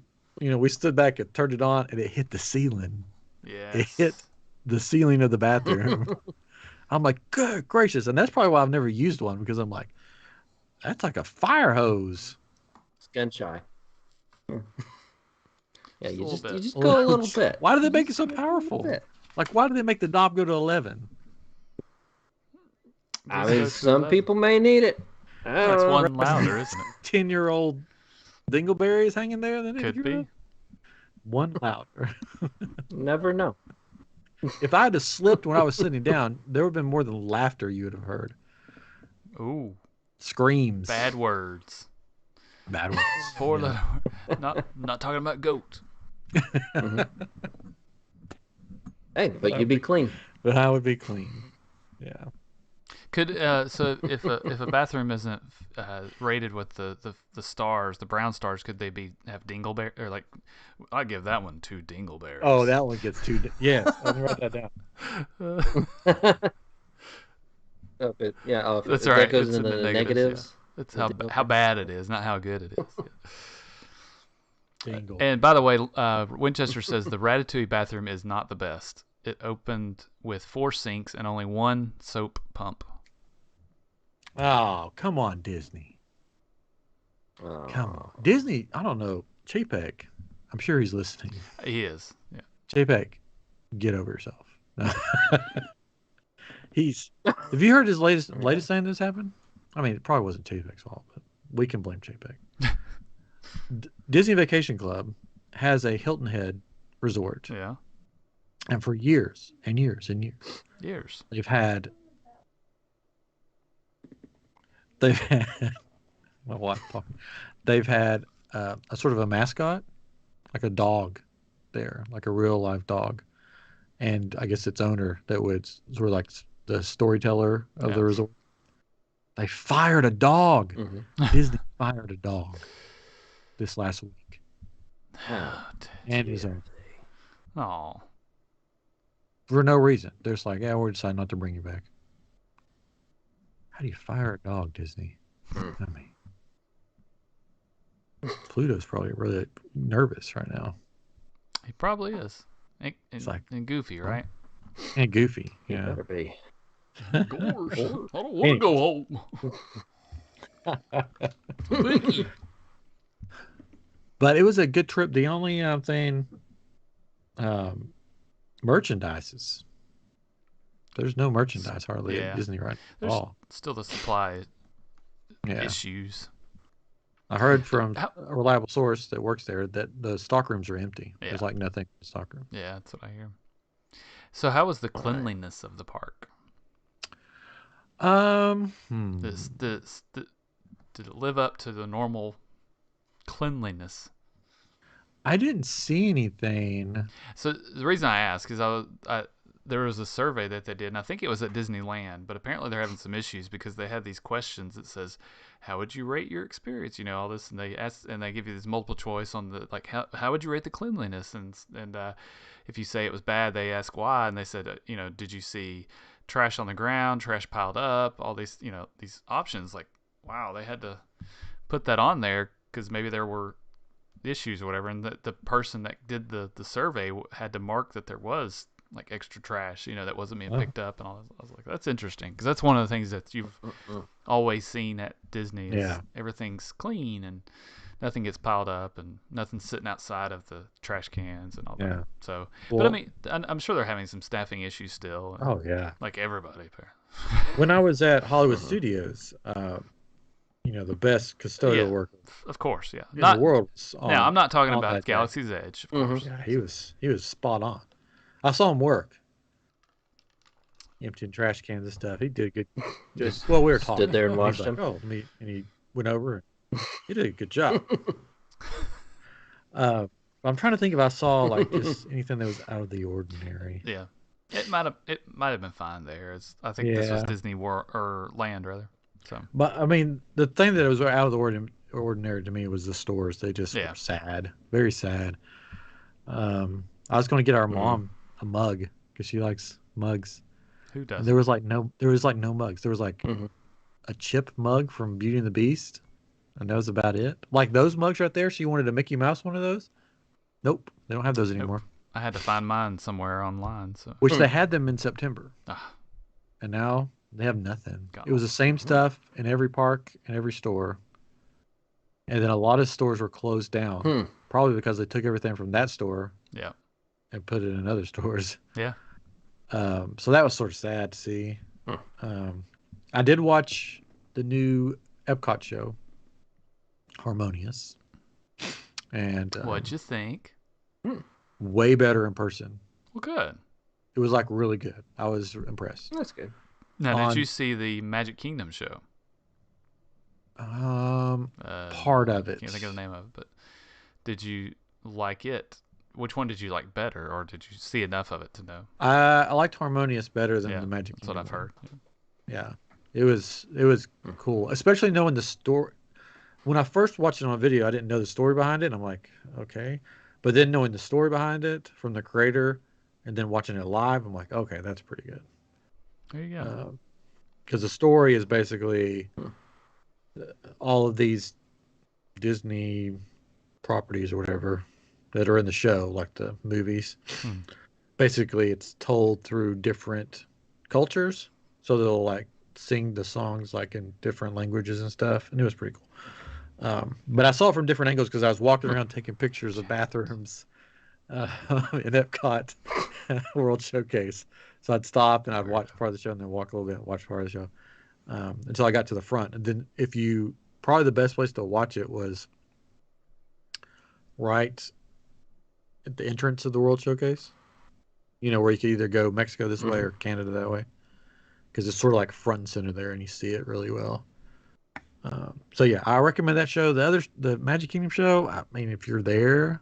stood back and turned it on, and it hit the ceiling. Yes. It hit the ceiling of the bathroom. I'm like, good gracious. And that's probably why I've never used one, because I'm like, that's like a fire hose. It's gun shy. Yeah, you a little bit. just go a little bit. Why do they You make it just so go a little powerful? bit. Like, why do they make the knob go to 11? I Just mean, go to some 11. people may need it. I don't That's know. one louder, isn't it? 10-year-old dingleberries hanging there? Then Could be. One louder. Never know. If I had have slipped when I was sitting down, there would have been more than laughter you would have heard. Ooh, Screams. bad words. Bad words. Four Yeah. letter. Not talking about goat. Hey, but you'd be clean. But I would be clean. Yeah. Could so if a bathroom isn't rated with the stars, the brown stars, could they have dingleberry or like? I give that one 2 dingleberries. Oh, that one gets too. Yes, I'm gonna write that down. Oh, but, yeah, if That's that right. goes It's into in the the negatives. It's how bad it is, not how good it is. Dingle. And by the way, Winchester says the Ratatouille bathroom is not the best. It opened with 4 sinks and only 1 soap pump. Oh, come on, Disney. Oh. Come on. Disney, I don't know. Chapek, I'm sure he's listening. He is. Yeah. Chapek, get over yourself. Have you heard his latest thing that's happened? I mean, it probably wasn't Chapek's fault, but we can blame Chapek. Disney Vacation Club has a Hilton Head resort. Yeah. And for years and years and Years. they've had my wife talking. They've had a sort of a mascot, like a dog there, like a real live dog. And I guess its owner that was sort of like the storyteller of the resort. They fired a dog. Mm-hmm. Disney fired a dog this last week. Oh, And his owner. Oh. For no reason. They're just like, yeah, we're deciding not to bring you back. How do you fire a dog, Disney? I mean, Pluto's probably really nervous right now. He probably is. It's like, And goofy, right? and goofy. He Yeah. better be. Gosh, I don't want to go home. Biggie. But it was a good trip. The only thing, merchandises. There's no merchandise hardly at Disney right now at There's all. still the supply Yeah. issues. I heard from a reliable source that works there that the stock rooms are empty. Yeah. There's like nothing in the stock room. Yeah, that's what I hear. So how was the cleanliness of the park? Did it live up to the normal cleanliness? I didn't see anything. So the reason I ask is there was a survey that they did, and I think it was at Disneyland, but apparently they're having some issues because they had these questions that says, "How would you rate your experience?" You know, all this, and they give you this multiple choice on the like, how would you rate the cleanliness? And if you say it was bad, they ask why, and they said, did you see trash on the ground, trash piled up, all these, these options. Like, wow, they had to put that on there because maybe there were issues or whatever, and the person that did the survey had to mark that there was like extra trash, that wasn't being picked up, and all. I was like, that's interesting because that's one of the things that you've always seen at Disney is everything's clean and nothing gets piled up and nothing's sitting outside of the trash cans and all that. So, but I mean, I'm sure they're having some staffing issues still. Oh yeah, like everybody. When I was at Hollywood Studios, the best custodial worker, of course, in the world. Now, I'm not talking about Galaxy's Edge, of course. Yeah, he was spot on. I saw him work, emptying trash cans and stuff. He did good. We were talking. Stood there and watched him. And he went over. And he did a good job. I'm trying to think if I saw like just anything that was out of the ordinary. Yeah, it might have been fine there. I think this was Disney World or Land rather. So, but I mean, the thing that was out of the ordinary to me was the stores. They just were sad, very sad. I was going to get our mom a mug because she likes mugs. Who does? And there was like no mugs. There was like a chip mug from Beauty and the Beast, and that was about it. Like those mugs right there. She wanted a Mickey Mouse one of those. Nope, they don't have those anymore. I had to find mine somewhere online. So, which they had them in September, and now they have nothing. It was the same stuff in every park and every store, and then a lot of stores were closed down, probably because they took everything from that store, and put it in other stores. Yeah. So that was sort of sad to see. I did watch the new Epcot show, Harmonious, and what'd you think? Way better in person. Well, good. It was like really good. I was impressed. That's good. Now, did you see the Magic Kingdom show? Part of it. I can't think of the name of it, but did you like it? Which one did you like better, or did you see enough of it to know? I liked Harmonious better than the Magic Kingdom. That's what I've heard. Yeah, it was cool, especially knowing the story. When I first watched it on video, I didn't know the story behind it, and I'm like, okay. But then knowing the story behind it from the creator, and then watching it live, I'm like, okay, that's pretty good. There you go. Because the story is basically all of these Disney properties or whatever that are in the show, like the movies. Basically, it's told through different cultures, so they'll like sing the songs like in different languages and stuff, and it was pretty cool. But I saw it from different angles because I was walking around taking pictures of bathrooms in Epcot World Showcase. So I'd stop and I'd watch part of the show and then walk a little bit, watch part of the show until I got to the front. And then probably the best place to watch it was right at the entrance of the World Showcase. Where you could either go Mexico this way or Canada that way. Because it's sort of like front and center there and you see it really well. So yeah, I recommend that show. The Magic Kingdom show, I mean, if you're there,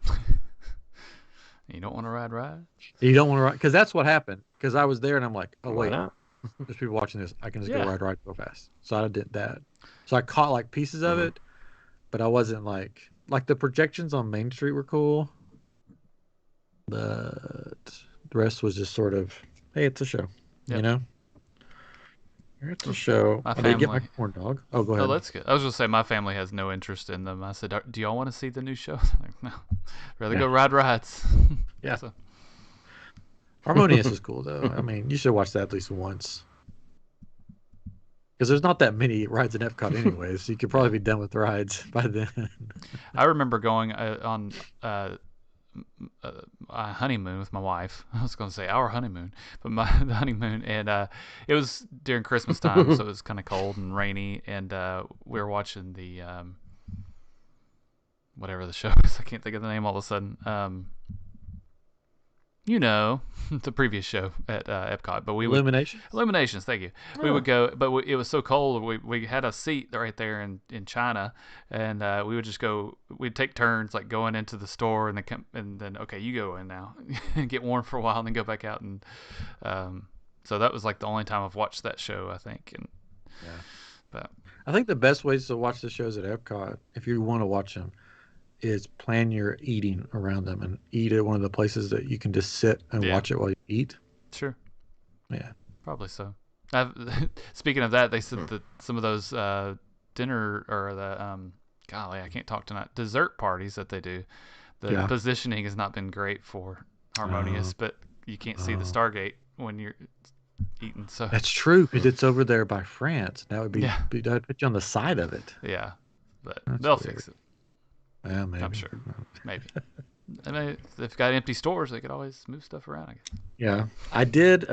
you don't want to ride. You don't want to ride because that's what happened. Because I was there and I'm like, oh wait, there's people watching this. I can just go ride real fast. So I did that. So I caught like pieces of it, but I wasn't like the projections on Main Street were cool. But the rest was just sort of, hey, it's a show, Here's the show. My I did get my family. corn dog. Oh, go Oh, ahead. that's good. I was gonna say my family has no interest in them. I said, "Do y'all want to see the new show?" Like, no, rather Yeah. go ride rides. Yeah. So, Harmonious is cool though. I mean, you should watch that at least once. Because there's not that many rides in Epcot anyways, so you could probably be done with rides by then. I remember going on a honeymoon with my wife. I was going to say our honeymoon, but the honeymoon, and it was during Christmas time, so it was kind of cold and rainy, and we were watching the whatever the show is. I can't think of the name all of a sudden. The previous show at Epcot, but we would Illuminations. Thank you. We would go, but it was so cold. We had a seat right there in China, and we would just go. We'd take turns, like going into the store, and then okay, you go in now, and get warm for a while, and then go back out, and so that was like the only time I've watched that show, I think. And but I think the best ways to watch the shows at Epcot, if you want to watch them, is plan your eating around them and eat at one of the places that you can just sit and watch it while you eat. Sure. Yeah. Probably so. Speaking of that, they said that some of those dinner or the golly, I can't talk tonight. Dessert parties that they do, the positioning has not been great for Harmonious, but you can't see the Stargate when you're eating. So that's true because it's over there by France. That would be that'd put you on the side of it. Yeah, but they'll fix it. Yeah, maybe. I'm sure. Maybe. I mean, if they've got empty stores, they could always move stuff around, I guess. Yeah. I did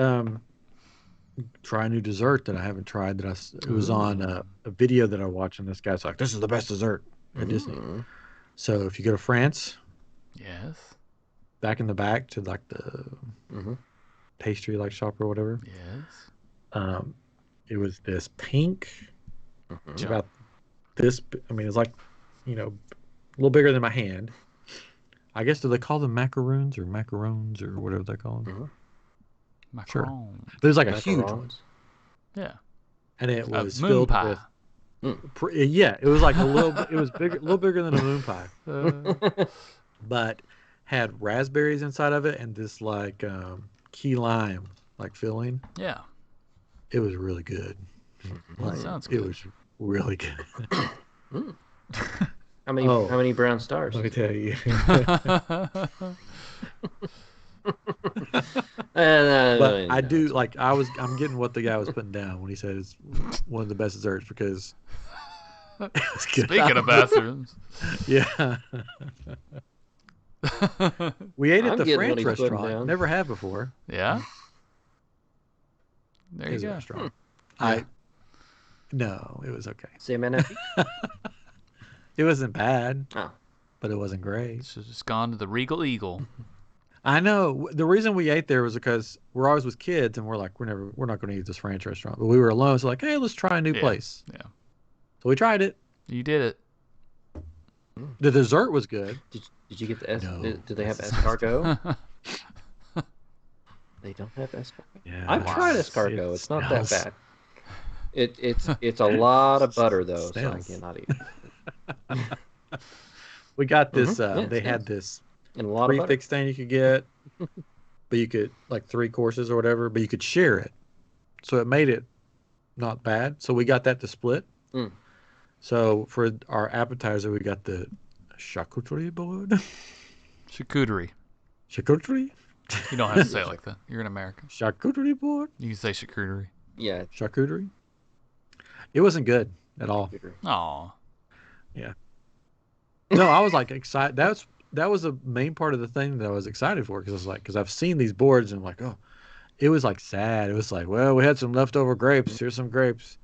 try a new dessert that I haven't tried. It was on a video that I watched, and this guy's like, this is the best dessert at Disney. So if you go to France, back in the back to like the pastry like shop or whatever. It was this pink, about this, I mean, it's like, a little bigger than my hand. I guess, do they call them macaroons or macarons or whatever they call them? Macarons. Sure. There's like a huge one. Yeah. And it was moon filled pie. with... Yeah, it was like a little bigger than a moon pie. But had raspberries inside of it and this like key lime like filling. Yeah. It was really good. That sounds good. It was really good. How many brown stars? Let me tell you. But I do like I'm getting what the guy was putting down when he said it's one of the best desserts because it's good. Speaking of bathrooms. Yeah. We ate at the French restaurant. Never had before. Yeah. There you go. Restaurant. No, it was okay. It wasn't bad, but it wasn't great. So just gone to the Regal Eagle. I know. The reason we ate there was because we're always with kids, and we're like, we're not going to eat this French restaurant. But we were alone, so like, hey, let's try a new place. Yeah. So we tried it. You did it. The dessert was good. Did you get the do they have escargot? They don't have escargot. Yeah, I've tried escargot. It's not that bad. It's a lot of butter though, so I cannot eat it. We got this. They had this prefix thing you could get, but you could like 3 courses or whatever, but you could share it, so it made it not bad. So we got that to split. So for our appetizer, we got the charcuterie board. Charcuterie. Charcuterie. You don't have to say it like that. You're an American. Charcuterie board. You can say charcuterie. Yeah. Charcuterie. It wasn't good at all. Aw. Yeah. No, I was like excited. That was the main part of the thing that I was excited for because I've seen these boards and I'm like, oh, it was like sad. It was like, well, we had some leftover grapes. Here's some grapes.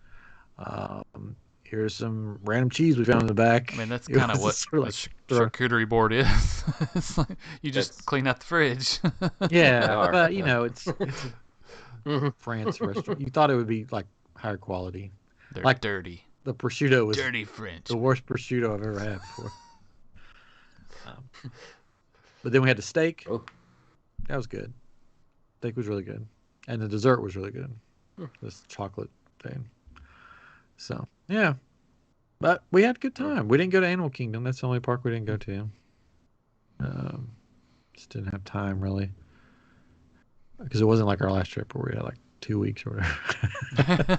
Here's some random cheese we found in the back. I mean, that's kind of what sort of the charcuterie board is. It's like you just clean out the fridge. Yeah, but it's a France restaurant. You thought it would be like higher quality. They're like dirty. The prosciutto was dirty French. The worst prosciutto I've ever had before. But then we had the steak. Oh. That was good. Steak was really good, and the dessert was really good. This chocolate thing. So yeah, but we had a good time. We didn't go to Animal Kingdom. That's the only park we didn't go to. Just didn't have time really, because it wasn't like our last trip where we had like 2 weeks or whatever.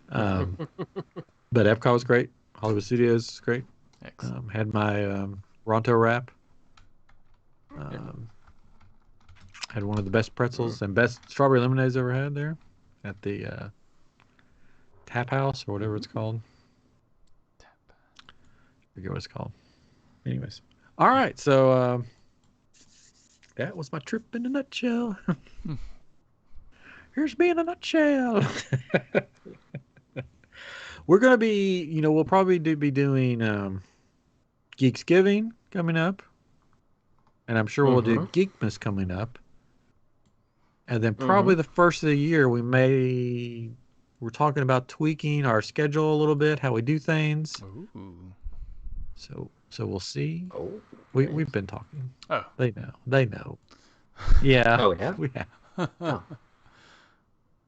But Epcot was great. Hollywood Studios is great. Excellent. Had my Ronto wrap. Had one of the best pretzels and best strawberry lemonades I ever had there at the Tap House or whatever it's called. I forget what it's called. Anyways. All right. So that was my trip in a nutshell. Here's me in a nutshell. We're going to be, we'll probably be doing Geeksgiving coming up. And I'm sure we'll do Geekmas coming up. And then probably the first of the year, we're talking about tweaking our schedule a little bit, how we do things. Ooh. So we'll see. Oh, We've been talking. Oh. They know. Yeah. Oh, we have? We have. Oh.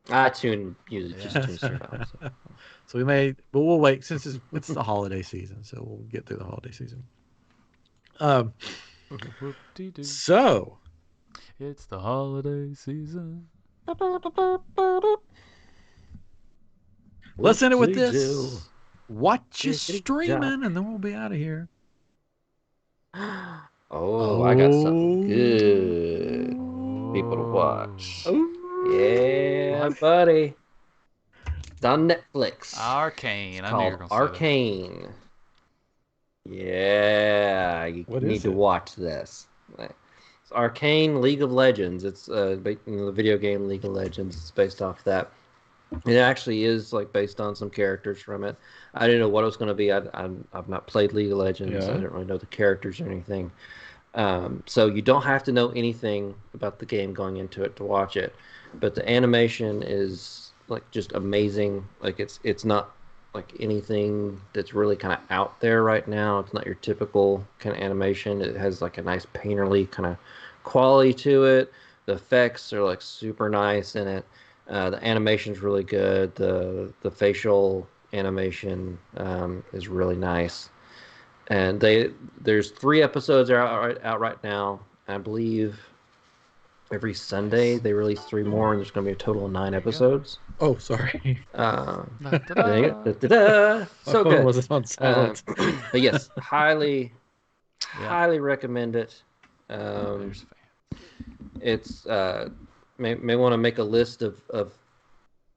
I usually just tune straight off. So we may, but we'll wait since it's the holiday season. So we'll get through the holiday season. So. It's the holiday season. Let's end it with this. Watch you streaming, and then we'll be out of here. Oh, I got something good. People to watch. Yeah, buddy. It's on Netflix. Arcane. It's called Arcane. Yeah, you need to watch this. It's Arcane League of Legends. It's the video game League of Legends. It's based off that. It actually is based on some characters from it. I didn't know what it was going to be. I've not played League of Legends. Yeah. I didn't really know the characters or anything. So you don't have to know anything about the game going into it to watch it. But the animation is just amazing. It's not anything that's really kind of out there right now. It's not your typical kind of animation. It has a nice painterly kind of quality to it. The effects are super nice in it. The animation's really good. The facial animation is really nice. And there's 3 episodes out right now. I believe every Sunday they release 3 more, and there's going to be a total of 9 episodes. Oh, sorry. So good. Was it on silent? But yes, highly recommend it. It's may want to make a list of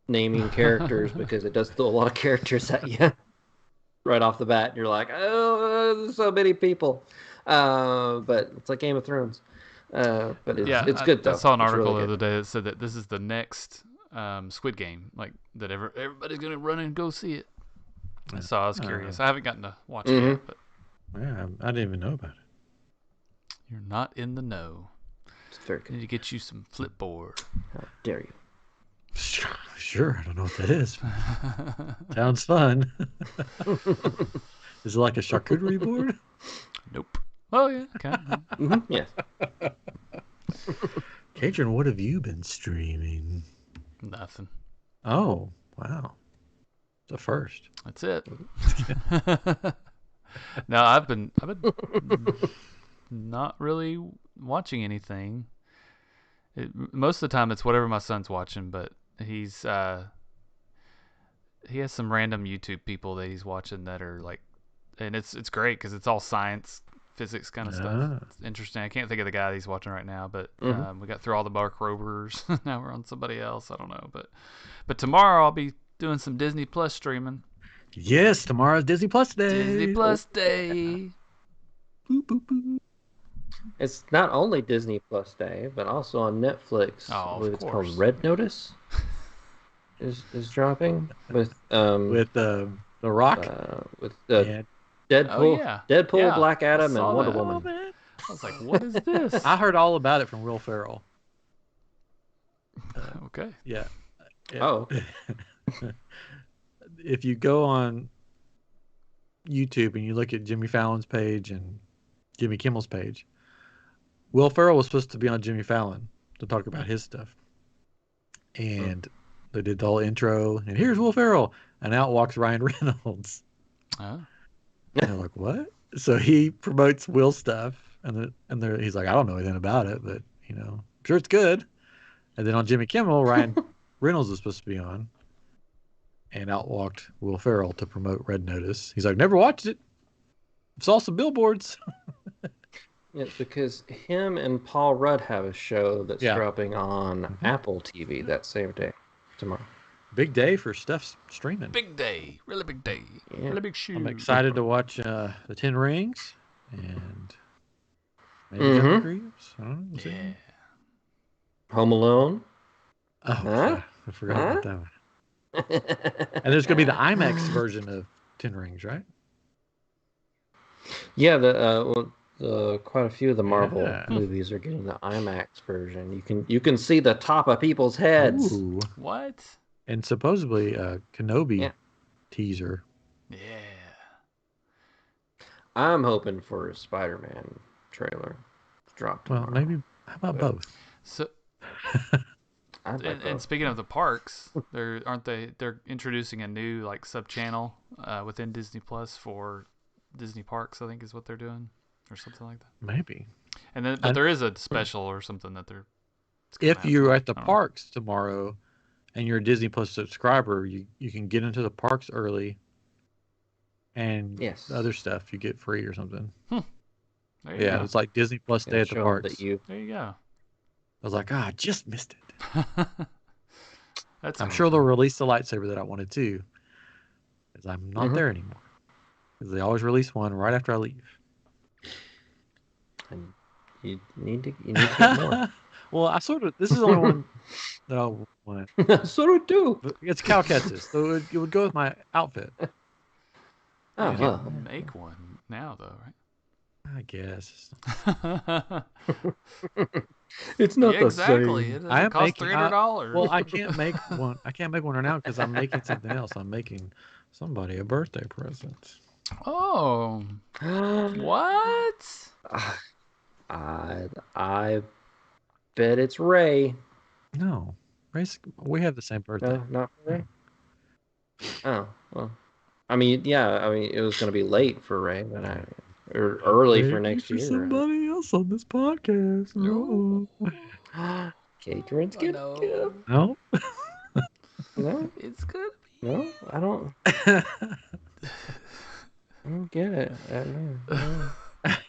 naming characters because it does throw a lot of characters at you right off the bat. And you're like, oh, there's so many people. But it's like Game of Thrones. But it's good though. I saw an article the other day that said that this is the next Squid Game, that everybody's gonna run and go see it. So I was curious. I haven't gotten to watch it yet, but yeah, I didn't even know about it. You're not in the know. It's very good. Need to get you some Flipboard. How dare you? Sure, I don't know what that is. Sounds fun. Is it like a charcuterie board? Nope. Oh yeah, okay. Yes. Katrin, what have you been streaming? Nothing. Oh, wow. It's a first. That's it. No, I've been not really watching anything. Most of the time it's whatever my son's watching, but he has some random YouTube people that he's watching that are and it's great because it's all science, physics kind of stuff. It's interesting. I can't think of the guy that he's watching right now, but we got through all the Mark Rovers. Now we're on somebody else. I don't know, but tomorrow I'll be doing some Disney Plus streaming. Yes, tomorrow's Disney Plus Day. Disney Plus Day. Boop, boop, boop. It's not only Disney Plus Day, but also on Netflix. Oh, I believe it's called Red Notice. Is dropping with the Rock, with Deadpool, Deadpool, Black Adam, and Wonder Woman. I was like, what is this? I heard all about it from Will Ferrell. Okay. Yeah. Oh. If you go on YouTube and you look at Jimmy Fallon's page and Jimmy Kimmel's page, Will Ferrell was supposed to be on Jimmy Fallon to talk about his stuff. And they did the whole intro, and here's Will Ferrell, and out walks Ryan Reynolds. Oh. And they're like, what? So he promotes Will's stuff, and he's like, I don't know anything about it, but I'm sure it's good. And then on Jimmy Kimmel, Ryan Reynolds was supposed to be on, and out walked Will Ferrell to promote Red Notice. He's like, never watched it. Saw some billboards. It's because him and Paul Rudd have a show that's Yeah. dropping on Apple TV that same day, tomorrow. Big day for stuff streaming. Big day. Really big day. Yeah. Really big shoe. I'm excited to watch The 10 Rings and maybe Jeff Greaves. I don't know. We'll see. Yeah. Home Alone. Oh, Huh? yeah. I forgot about that one. And there's going to be the IMAX version of 10 Rings, right? Yeah, quite a few of the Marvel Yeah. movies are getting the IMAX version. You can see the top of people's heads. Ooh. What? And supposedly a Kenobi teaser. Yeah. I'm hoping for a Spider-Man trailer to drop tomorrow. Well, maybe. How about both? So, I'd like and both. speaking of the parks, they're introducing a new like sub channel within Disney Plus for Disney Parks, I think is what they're doing, or something like that. Maybe. And then, but there is a special or something that they're. If you're at the I don't know. parks tomorrow and you're a Disney Plus subscriber, you can get into the parks early and Yes. other stuff you get free or something. There you Yeah, go. it's like Disney Plus Day at the show 'em parks. that you There you go. I was like, I just missed it. That's I'm sure they'll release the lightsaber that I wanted to, because I'm not there anymore. Because they always release one right after I leave. and you need to get more. Well, this is the only one that I want. So do do. But it's Cal Kestis, so it would go with my outfit, Oh, You well. can make one now, though, I guess. right? It's not Yeah, exactly. It I am costs making- $300. Well, I can't make one. I can't make one right now because I'm making something else. I'm making somebody a birthday present. Oh, what? I bet it's Ray. No, we have the same birthday. No, not Ray. Oh, well. I mean, it was going to be late for Ray, but or early for next year. Somebody else on this podcast. No. Catering's getting no. good. No. No, It's good. no, I don't get it. No.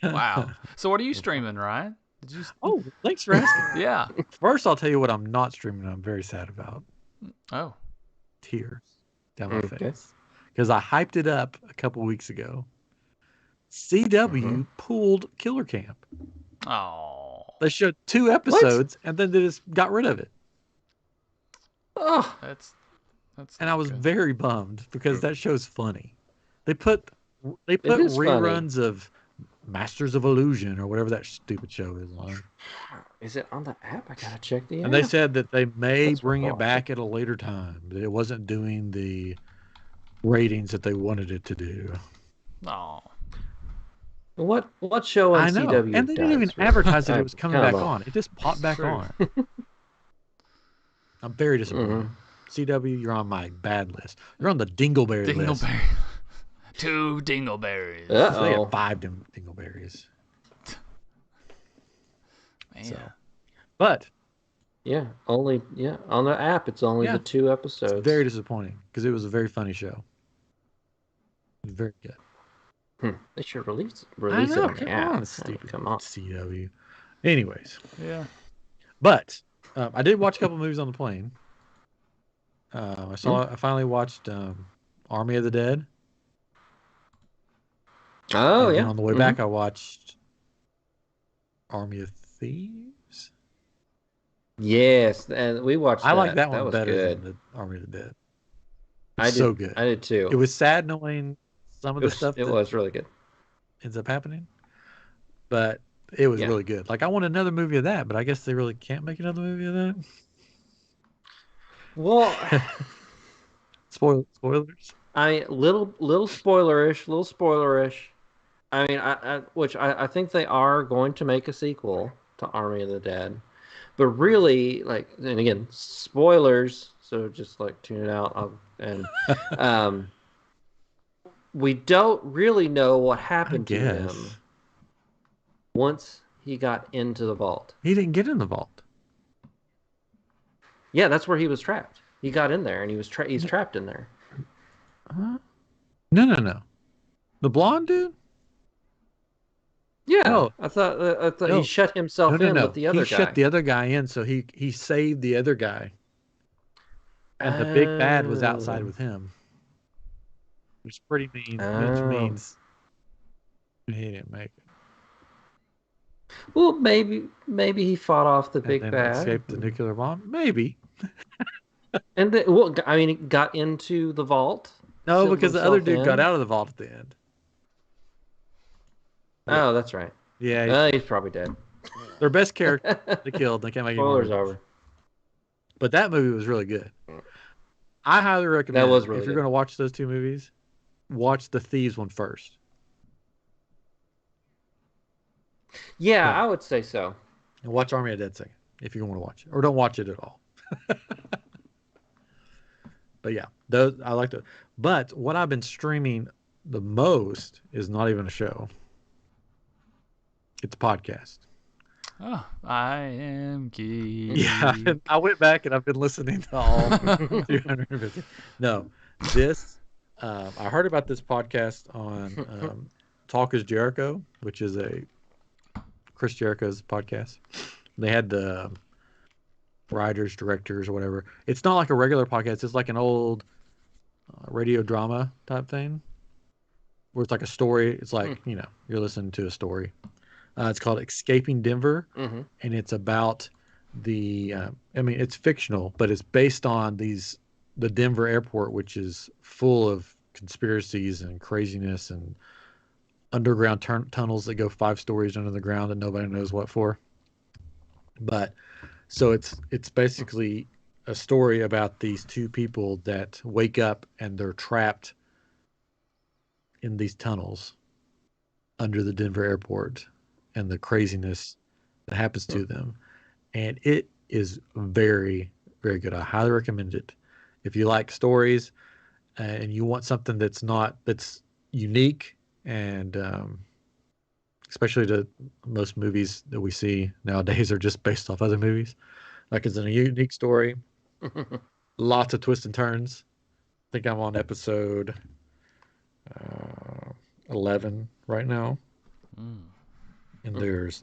Wow. So what are you streaming, Ryan? Did you? Oh, thanks for asking. Yeah. First, I'll tell you what I'm not streaming. I'm very sad about. Oh. Tears down my Okay. face because I hyped it up a couple weeks ago. CW pulled Killer Camp. Oh. They showed 2 episodes and then they just got rid of it. Oh, That's. And I was good. very bummed because that show's funny. They put is reruns of Masters of Illusion or whatever that stupid show is on. is it on the app? I gotta check the app. And they said that they may That's bring it awesome. back at a later time. That it wasn't doing the ratings that they wanted it to do. Oh. What show on I know. CW? And they didn't even does? advertise that I- it was coming come back on. It just popped back True. on. I'm very disappointed. CW, you're on my bad list. You're on the Dingleberry list. Dingleberry. 2 dingleberries. They Uh-oh. have 5 Dingleberries. Man. So. But Yeah, on the app it's only Yeah. the 2 it's episodes. very disappointing because it was a very funny show. It was very good. They should release I it know. on the Come app. on, I mean, stupid come on. CW. Anyways, Yeah. but I did watch a couple movies on the plane. I finally watched Army of the Dead. Oh And yeah. then on the way back, I watched Army of Thieves. Yes, and we watched. I like that That one was better good. than the Army of the Dead. I It's did. so good. I did too. It was sad knowing some of the stuff It that was really good. ends up happening, but it was Yeah. really good. Like I want another movie of that, but I guess they really can't make another movie of that. Well, Spoilers. little spoilerish. I mean, I think they are going to make a sequel to Army of the Dead, but really, like, and again, spoilers. So just like tune it out, and we don't really know what I happened to him guess once he got into the vault. he didn't get in the vault. Yeah, that's where he was trapped. He got in there, and he's trapped in there. No. The blonde dude? Yeah, No, I thought he no, shut himself in with no. the He other shut guy. the other guy in, so he saved the other guy, and the big bad was outside Oh. with him, which Oh. means he didn't make it, Well, maybe he fought off the and big then bad, escaped the nuclear bomb. Maybe and then, well, I mean, he got into the vault, no, sealed because the other himself dude got in. out of the vault at the end. Yeah, Oh, that's right. yeah, He's probably dead. their best character they killed. They can't make any more Spoilers movies, over. but that movie was really good. I highly That recommend was if really you're good. going to watch those two movies, watch the Thieves one first. Yeah, Yeah. I would say so. And watch Army of the Dead second if you want to watch it, or don't watch it at all. But yeah, those I like to. But what I've been streaming the most is not even a show; it's a podcast. Oh, I am geek. Yeah, I went back and I've been listening to all 250. No, this I heard about this podcast on Talk is Jericho, which is a Chris Jericho's podcast. They had the writers, directors, or whatever. It's not like a regular podcast. It's like an old radio drama type thing, where it's like a story. It's like you're listening to a story. It's called Escaping Denver, Mm-hmm. and it's about the. I mean, it's fictional, but it's based on the Denver airport, which is full of conspiracies and craziness and underground tunnels that go 5 stories under the ground that nobody knows what for. But so it's basically a story about these two people that wake up and they're trapped in these tunnels under the Denver airport and the craziness that happens to them. And it is very, very good. I highly recommend it. If you like stories and you want something that's unique and especially to most movies that we see nowadays are just based off other movies. Like it's a unique story, lots of twists and turns. I think I'm on episode uh, 11 right now, and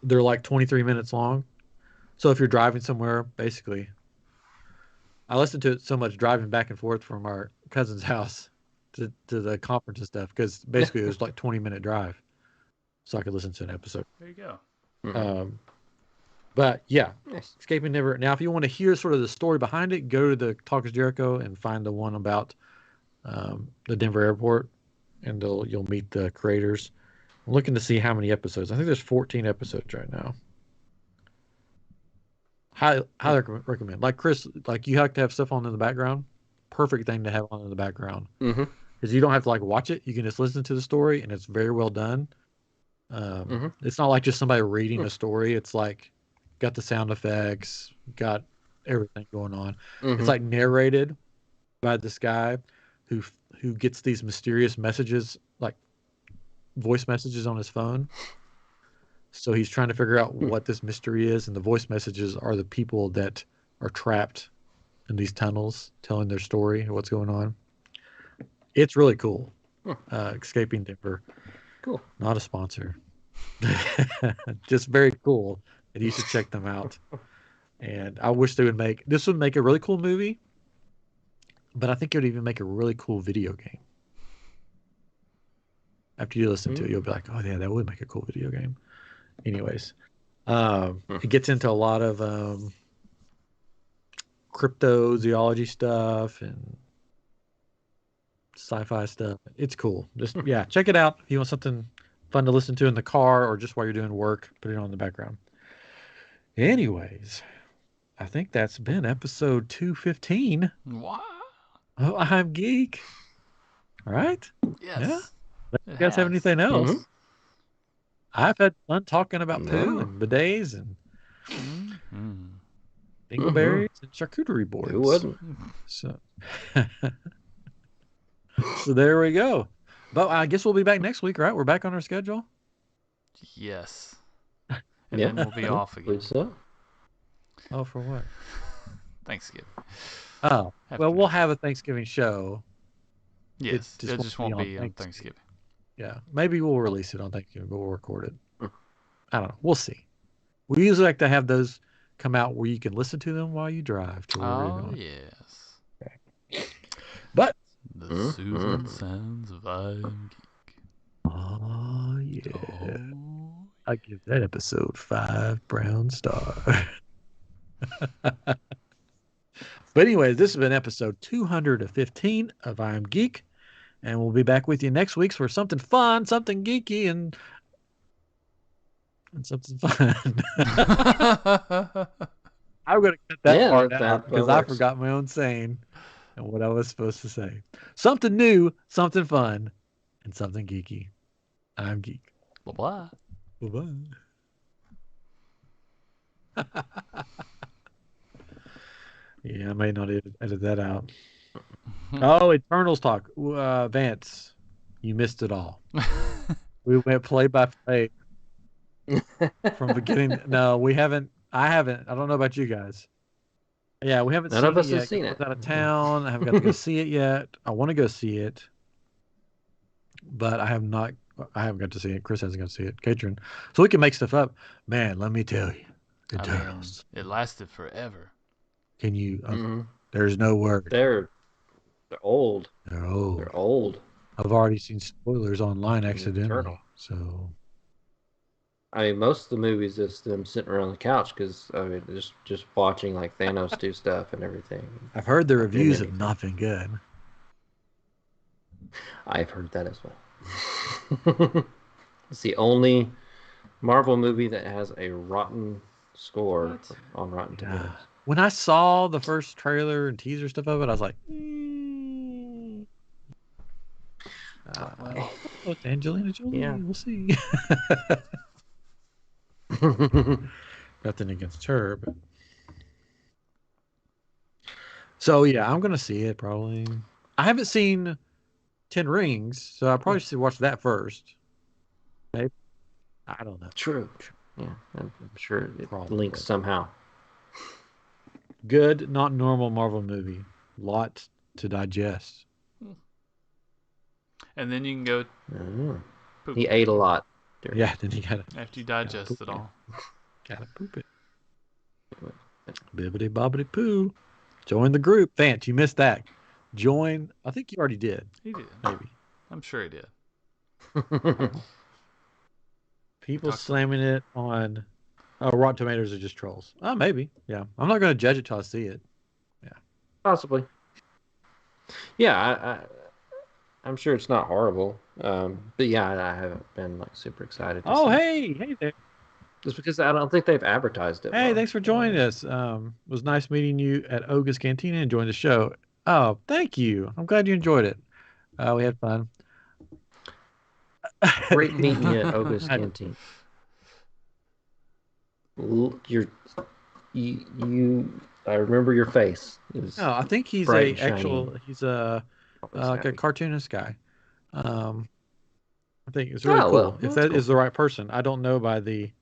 they're like 23 minutes long. So if you're driving somewhere, basically, I listened to it so much driving back and forth from our cousin's house to the conference and stuff because basically it was like 20-minute drive, so I could listen to an episode. There you go. But yeah, Nice. Escaping Never. Now, if you want to hear sort of the story behind it, go to the Talk is Jericho and find the one about the Denver airport, and you'll meet the creators. I'm looking to see how many episodes. I think there's 14 episodes right now. Highly recommend. Like Chris, like you have to have stuff on in the background. Perfect thing to have on in the background Mm-hmm. because you don't have to like watch it. You can just listen to the story, and it's very well done. It's not like just somebody reading a story. It's like got the sound effects, got everything going on. It's like narrated by this guy who gets these mysterious messages, like voice messages on his phone. So he's trying to figure out what this mystery is, and the voice messages are the people that are trapped in these tunnels, telling their story or what's going on. It's really cool. Escaping Denver. Cool. Not a sponsor. Just very cool. And you should check them out. And I wish they would make a really cool movie, but I think it would even make a really cool video game. After you listen to it, you'll be like, oh yeah, that would make a cool video game. Anyways, it gets into a lot of cryptozoology stuff and sci-fi stuff. It's cool. Just check it out if you want something fun to listen to in the car or just while you're doing work. Put it on in the background. Anyways, I think that's been episode 215. Wow. Oh, I'm Geek. All right. Yes. Yeah. You guys have anything else? I've had fun talking about poo and bidets and dingleberries and charcuterie boards. Who wouldn't? So, so there we go. But I guess we'll be back next week, right? We're back on our schedule. Yes. And then we'll be off again. So. Oh, for what? Thanksgiving. Oh, well, we'll have a Thanksgiving show. Yes, it won't just won't on be on Thanksgiving. Yeah, maybe we'll release it on Thanksgiving, but we'll record it. I don't know. We'll see. We usually like to have those come out where you can listen to them while you drive to where you're going. Yes. Okay. But the soothing sounds of iamGEEK. Oh yeah. Oh. I give that episode 5 brown stars. But anyways, this has been episode 215 of I Am Geek, and we'll be back with you next week for something fun, something geeky, and something fun. I'm going to cut that part out because I forgot my own saying and what I was supposed to say. Something new, something fun, and something geeky. I'm Geek. Bye-bye. Bye-bye. Yeah, I may not edit that out. Oh, Eternals talk. Vance, you missed it all. We went play by play from beginning. No, we haven't. I haven't. I don't know about you guys. Yeah, we haven't None seen of us it yet. have seen it. I was out of town. I haven't got to go see it yet. I want to go see it, but I have not. I haven't got to see it. Chris hasn't got to see it. Katrin, so we can make stuff up. Man, let me tell you, Eternals. It lasted forever. Can you? There's no word. They're old. They're old. They're old. I've already seen spoilers online accidentally. So, I mean, most of the movies is them sitting around the couch because I mean, just watching like Thanos do stuff and everything. I've heard the reviews have not been good. I've heard that as well. It's the only Marvel movie that has a rotten score on Rotten Tomatoes. When I saw the first trailer and teaser stuff of it, I was like, it's Angelina Jolie. Yeah. We'll see. Nothing against her, but so yeah, I'm gonna see it probably. I haven't seen 10 Rings, so I probably should watch that first. Maybe. I don't know. True. Yeah, I'm sure it links somehow. Good, not normal Marvel movie. Lot to digest. And then you can go. Poop. He ate a lot. Yeah, then you gotta. After you digest it all. Gotta poop it. Bibbidi-Bobbidi-Poo. Join the group. Vance, you missed that. Join. I think you already did. He did. Maybe. I'm sure he did. People slamming it on. Oh, Rotten Tomatoes are just trolls. Oh, maybe. Yeah. I'm not going to judge it till I see it. Yeah. Possibly. Yeah, I'm sure it's not horrible. But yeah, I haven't been like super excited. Hey there. Just because I don't think they've advertised it. Hey, thanks for joining us. It was nice meeting you at Oga's Cantina and joining the show. Oh, thank you. I'm glad you enjoyed it. We had fun. Great meeting you at Oga's Cantina. I remember your face. No, I think he's he's a like a cartoonist guy. I think it's really cool. Well, if that is the right person, I don't know by the.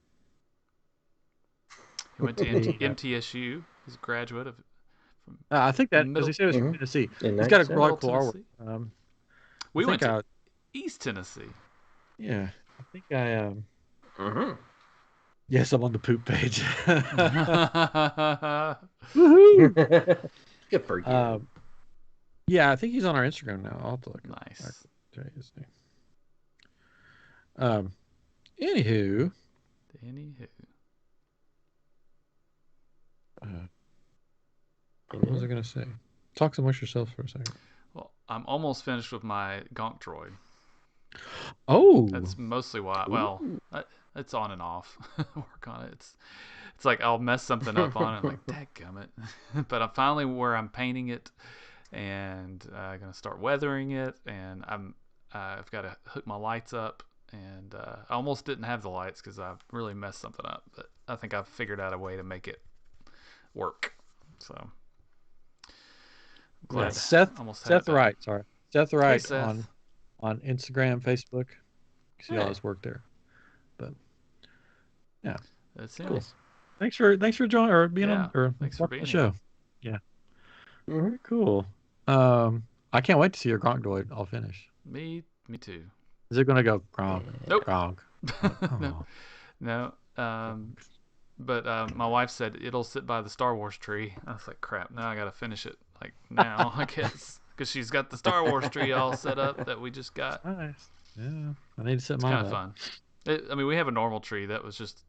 He went to MTSU. He's a graduate of. I think that, as he said, it was from Tennessee. He's got a really cool artwork. We went to East Tennessee. Yeah, I think I. Yes, I'm on the poop page. Woohoo! Good for you. Yeah, I think he's on our Instagram now. I'll have to look. Nice. I'll tell you his name. Anywho. What was I going to say? Talk amongst yourselves for a second. Well, I'm almost finished with my Gonk droid. Oh. That's mostly why. Well, it's on and off. Work on it. It's like I'll mess something up on it. Like, dadgummit. But I'm finally where I'm painting it, and I'm gonna start weathering it, and I've got to hook my lights up, and I almost didn't have the lights because I really messed something up. But I think I've figured out a way to make it work. So. Yeah, Seth Wright. Sorry, Seth Wright hey, Seth. on Instagram, Facebook. You see all his work there. But yeah, that's cool. Thanks for joining or being on or thanks for being the show. Yeah, very cool. I can't wait to see your Gronk droid all finished. Me too. Is it gonna go Gronk? Nope. Gronk. No, no. But my wife said it'll sit by the Star Wars tree. I was like, crap. Now I gotta finish it like now, I guess, because she's got the Star Wars tree all set up that we just got. Nice. Yeah, I need to set It's mine kind of up. fun. I mean, we have a normal tree that was just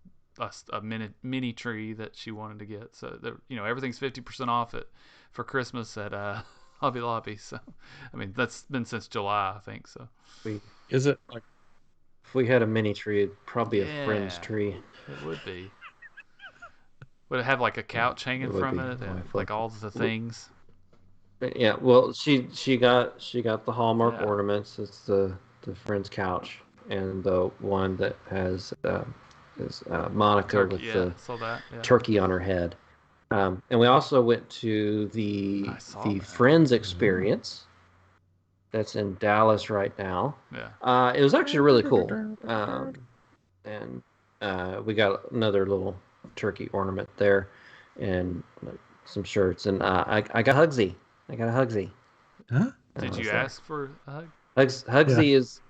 a mini tree that she wanted to get. So everything's 50% off it for Christmas at Hobby Lobby. So I mean, that's been since July, I think. So Is it like? If we had a mini tree, it'd probably be Yeah. a friend's tree. It would be. Would it have like a couch hanging It would from be. it, My and wife like would. all the things? Yeah, well, she got the Hallmark Yeah. ornaments. It's the friend's couch, and the one that has is Monica Turkey, with yeah, the saw that. Yeah. turkey on her head. And we also went to the I saw that. Friends Experience. That's in Dallas right now. Yeah. It was actually really cool. And we got another little turkey ornament there, and like, some shirts. And I got Hugsy. I got a Hugsy. Huh? Did you ask for a hug? Hugsy is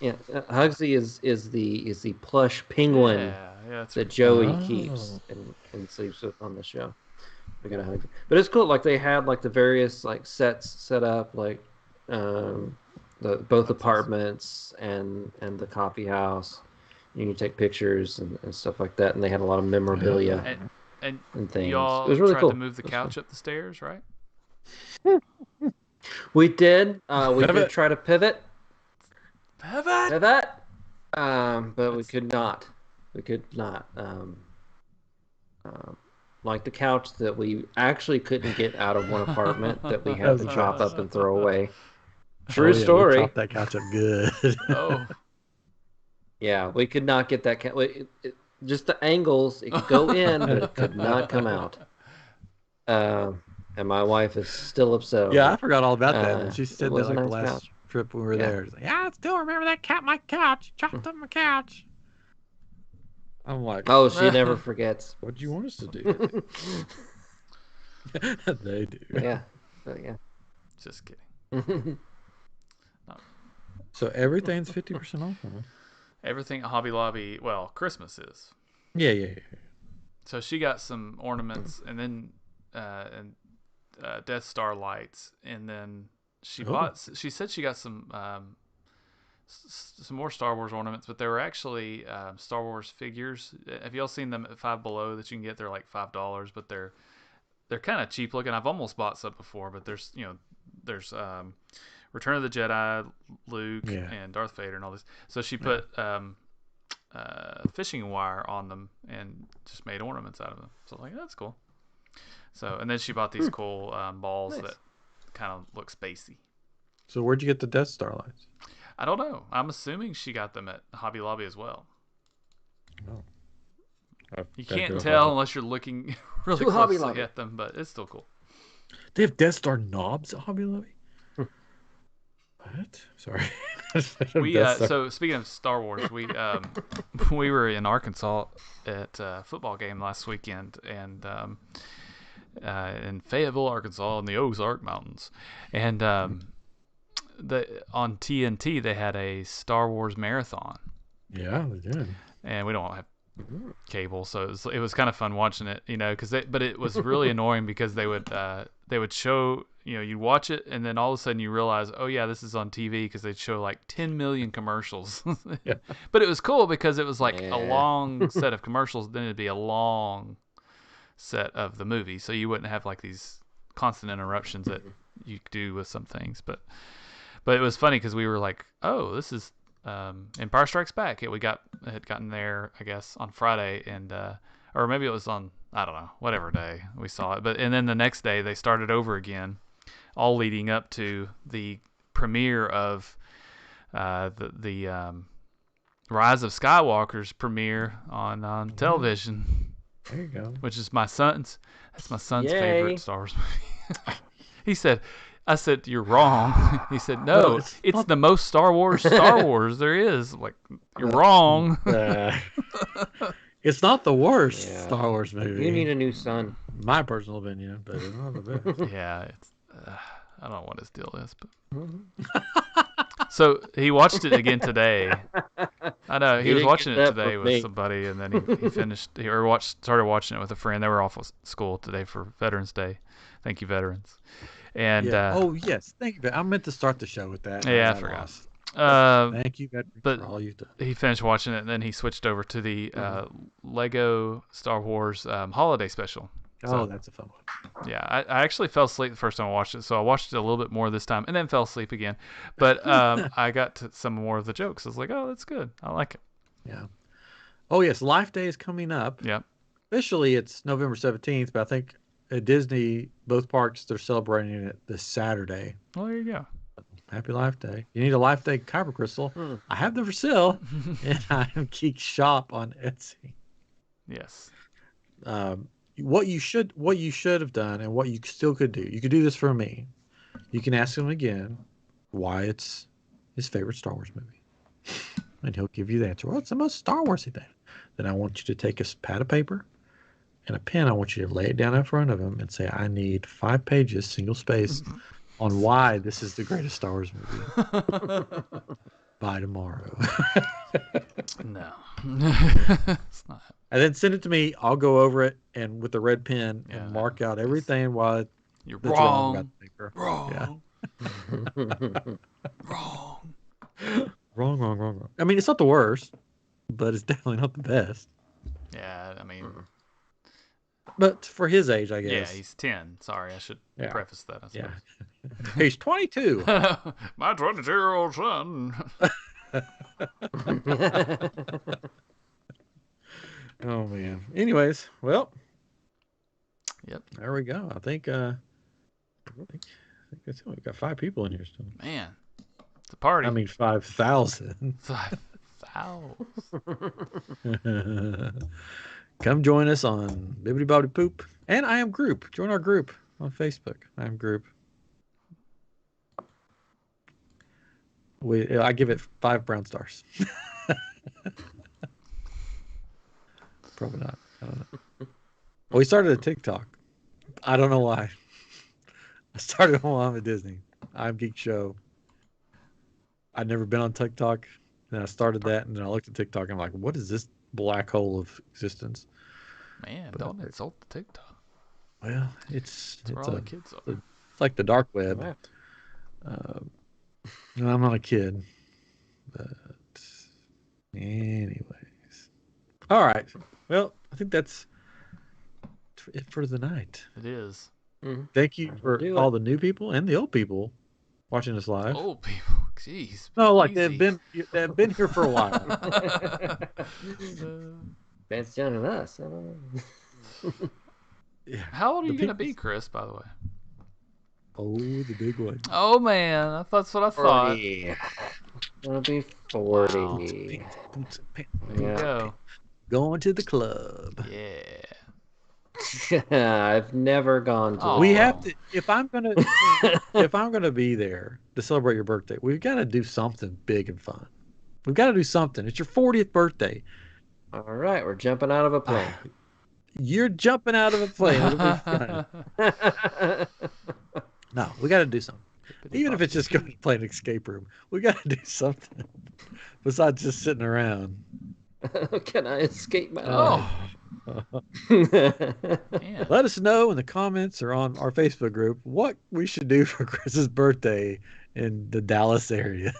Hugsy is the plush penguin Yeah, that's that pretty Joey Oh. keeps and sleeps with on the show. We got a Hugsy, but it's cool. Like they had like the various like sets set up, like both apartments and the coffee house. You can take pictures and stuff like that, and they had a lot of memorabilia And and things. y'all It was really tried cool. to move the couch up the stairs, right? We did. We Pivot. did try to pivot. Pivot. That. But we could not. We could not. Like the couch that we actually couldn't get out of one apartment that we had to chop up and throw away. True Oh, yeah, story. We chopped that couch up good. Oh. Yeah, we could not get that couch. Just the angles, it could go in, but it could not come out. And my wife is still upset. over Yeah, I it. forgot all about that. When she It said that was a like the nice last couch. trip when we were Yeah. there. She's like, yeah, I still remember that my couch. Chopped up my couch. I'm like, Oh, she never forgets. what do you want us to do? They do. Yeah, but yeah. Just kidding. So everything's 50% off. Huh? Everything at Hobby Lobby. Well, Christmas is. Yeah. So she got some ornaments, and then Death Star lights, and then she bought. She said she got some more Star Wars ornaments, but they were actually Star Wars figures. Have y'all seen them at Five Below that you can get? They're like $5, but they're kind of cheap looking. I've almost bought some before, but there's Return of the Jedi, Luke, and Darth Vader, and all this. So she put fishing wire on them and just made ornaments out of them. So I was like, that's cool. So, and then she bought these cool balls that kind of look spacey. So where'd you get the Death Star lights? I don't know. I'm assuming she got them at Hobby Lobby as well. Oh. You can't tell unless you're looking really To Hobby closely Lobby. at them, but it's still cool. They have Death Star knobs at Hobby Lobby? What? Sorry. We so speaking of Star Wars, we were in Arkansas at a football game last weekend, and in Fayetteville, Arkansas, in the Ozark Mountains, and on TNT they had a Star Wars marathon. Yeah, they did. And we don't have cable, so it was kind of fun watching it, but it was really annoying because they would show, you'd watch it and then all of a sudden you realize, oh yeah, this is on TV, because they'd show like 10 million commercials. Yeah. But it was cool because it was like a long set of commercials, then it'd be a long set of the movie, so you wouldn't have like these constant interruptions that you do with some things. But it was funny because we were like, oh, this is Empire Strikes Back. We had gotten there, I guess, on Friday, and or maybe it was on, I don't know, whatever day we saw it. And then the next day they started over again, all leading up to the premiere of the Rise of Skywalker's premiere on television. There you go. Which is my son's Yay. favorite Star Wars movie. He said, I said, you're wrong. He said, no, it's the most Star Wars there is. I'm like, you're wrong. It's not the worst Star Wars movie. You need a new son. My personal opinion, but it's not the best. Yeah, I don't know what his deal is, but so he watched it again today. I know he was watching it today with somebody, and then he started watching it with a friend. They were off of school today for Veterans Day. Thank you, veterans. And oh yes, thank you. I meant to start the show with that. Yeah, I forgot. Thank you, veterans, for all you've done. He finished watching it, and then he switched over to the Lego Star Wars holiday special. So, that's a fun one. Yeah, I actually fell asleep the first time I watched it, so I watched it a little bit more this time, and then fell asleep again. But I got to some more of the jokes. I was like, oh, that's good. I like it. Yeah. Oh, yes, Life Day is coming up. Yeah. Officially, it's November 17th, but I think at Disney, both parks, they're celebrating it this Saturday. Well, there you go. Happy Life Day. You need a Life Day Kyber crystal. I have them for sale in iamGEEK shop on Etsy. Yes. What you should have done, and what you still could do. You could do this for me. You can ask him again why it's his favorite Star Wars movie, and he'll give you the answer. Well, it's the most Star Warsy thing. Then I want you to take a pad of paper and a pen. I want you to lay it down in front of him and say, "I need 5 pages, single space, on why this is the greatest Star Wars movie." By tomorrow. No, it's not. And then send it to me. I'll go over it and with the red pen and mark out everything while you're that's wrong about the paper. Wrong. Yeah. Wrong. Wrong. I mean, it's not the worst, but it's definitely not the best. Yeah, I mean, but for his age, I guess. Yeah, he's 10. Sorry, I should preface that. I suppose. Yeah. He's 22. My 22-year-old son. Oh man. Anyways, well. Yep. There we go. I think that's it. We've got 5 people in here still. Man, it's a party. I mean 5,000. 5,000. Come join us on Bibbidi-Bobbidi-Poo and iamGroup. Join our group on Facebook. iamGroup. I give it 5 brown stars. Probably not. I don't know. Well, we started a TikTok. I don't know why. I started while I'm at Disney. iamGEEK show. I'd never been on TikTok. Then I started that, and then I looked at TikTok, and I'm like, what is this black hole of existence? Man, don't insult the TikTok. Well, it's where all the kids are. It's like the dark web. I'm not a kid. But anyways. All right. Well, I think that's it for the night. It is. Thank you for all the new people and the old people watching us live. Old people, jeez. No, like they've been here for a while. Ben's younger than us. I don't know. Yeah. How old are you gonna be, Chris? By the way. Oh, the big one. Oh man, that's what I thought. I'll be 40. Wow. There you go. Going to the club. Yeah. I've never gone to. We have to. If I'm gonna be there to celebrate your birthday, we've got to do something big and fun. We've got to do something. It's your 40th birthday. All right, we're jumping out of a plane. You're jumping out of a plane. It'll be fun. No, we got to do something. Even if it's just going to play an escape room, we got to do something besides just sitting around. Can I escape my life? Let us know in the comments or on our Facebook group what we should do for Chris's birthday in the Dallas area.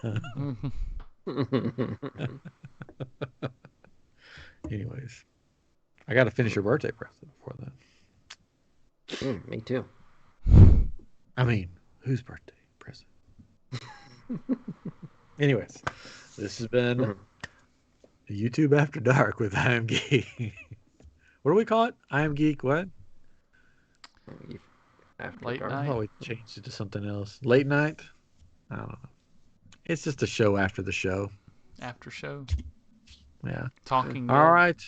Anyways, I got to finish your birthday present before that. Me too. I mean, whose birthday present? Anyways, this has been YouTube After Dark with iamGEEK. What do we call it? iamGEEK what? Late night. I thought we changed it to something else. Late night? I don't know. It's just a show after the show. After show. Yeah. Talking. All right.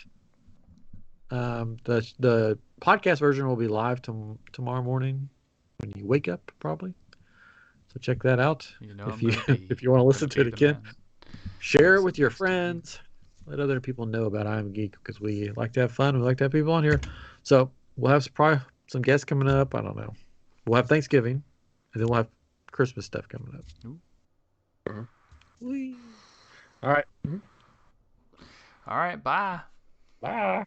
The podcast version will be live tomorrow morning when you wake up, probably. So check that out. If you want to listen to it again, share it with your friends. Let other people know about iamGEEK because we like to have fun. We like to have people on here. So we'll have probably some guests coming up. I don't know. We'll have Thanksgiving, and then we'll have Christmas stuff coming up. Ooh. Whee. All right. All right, bye. Bye.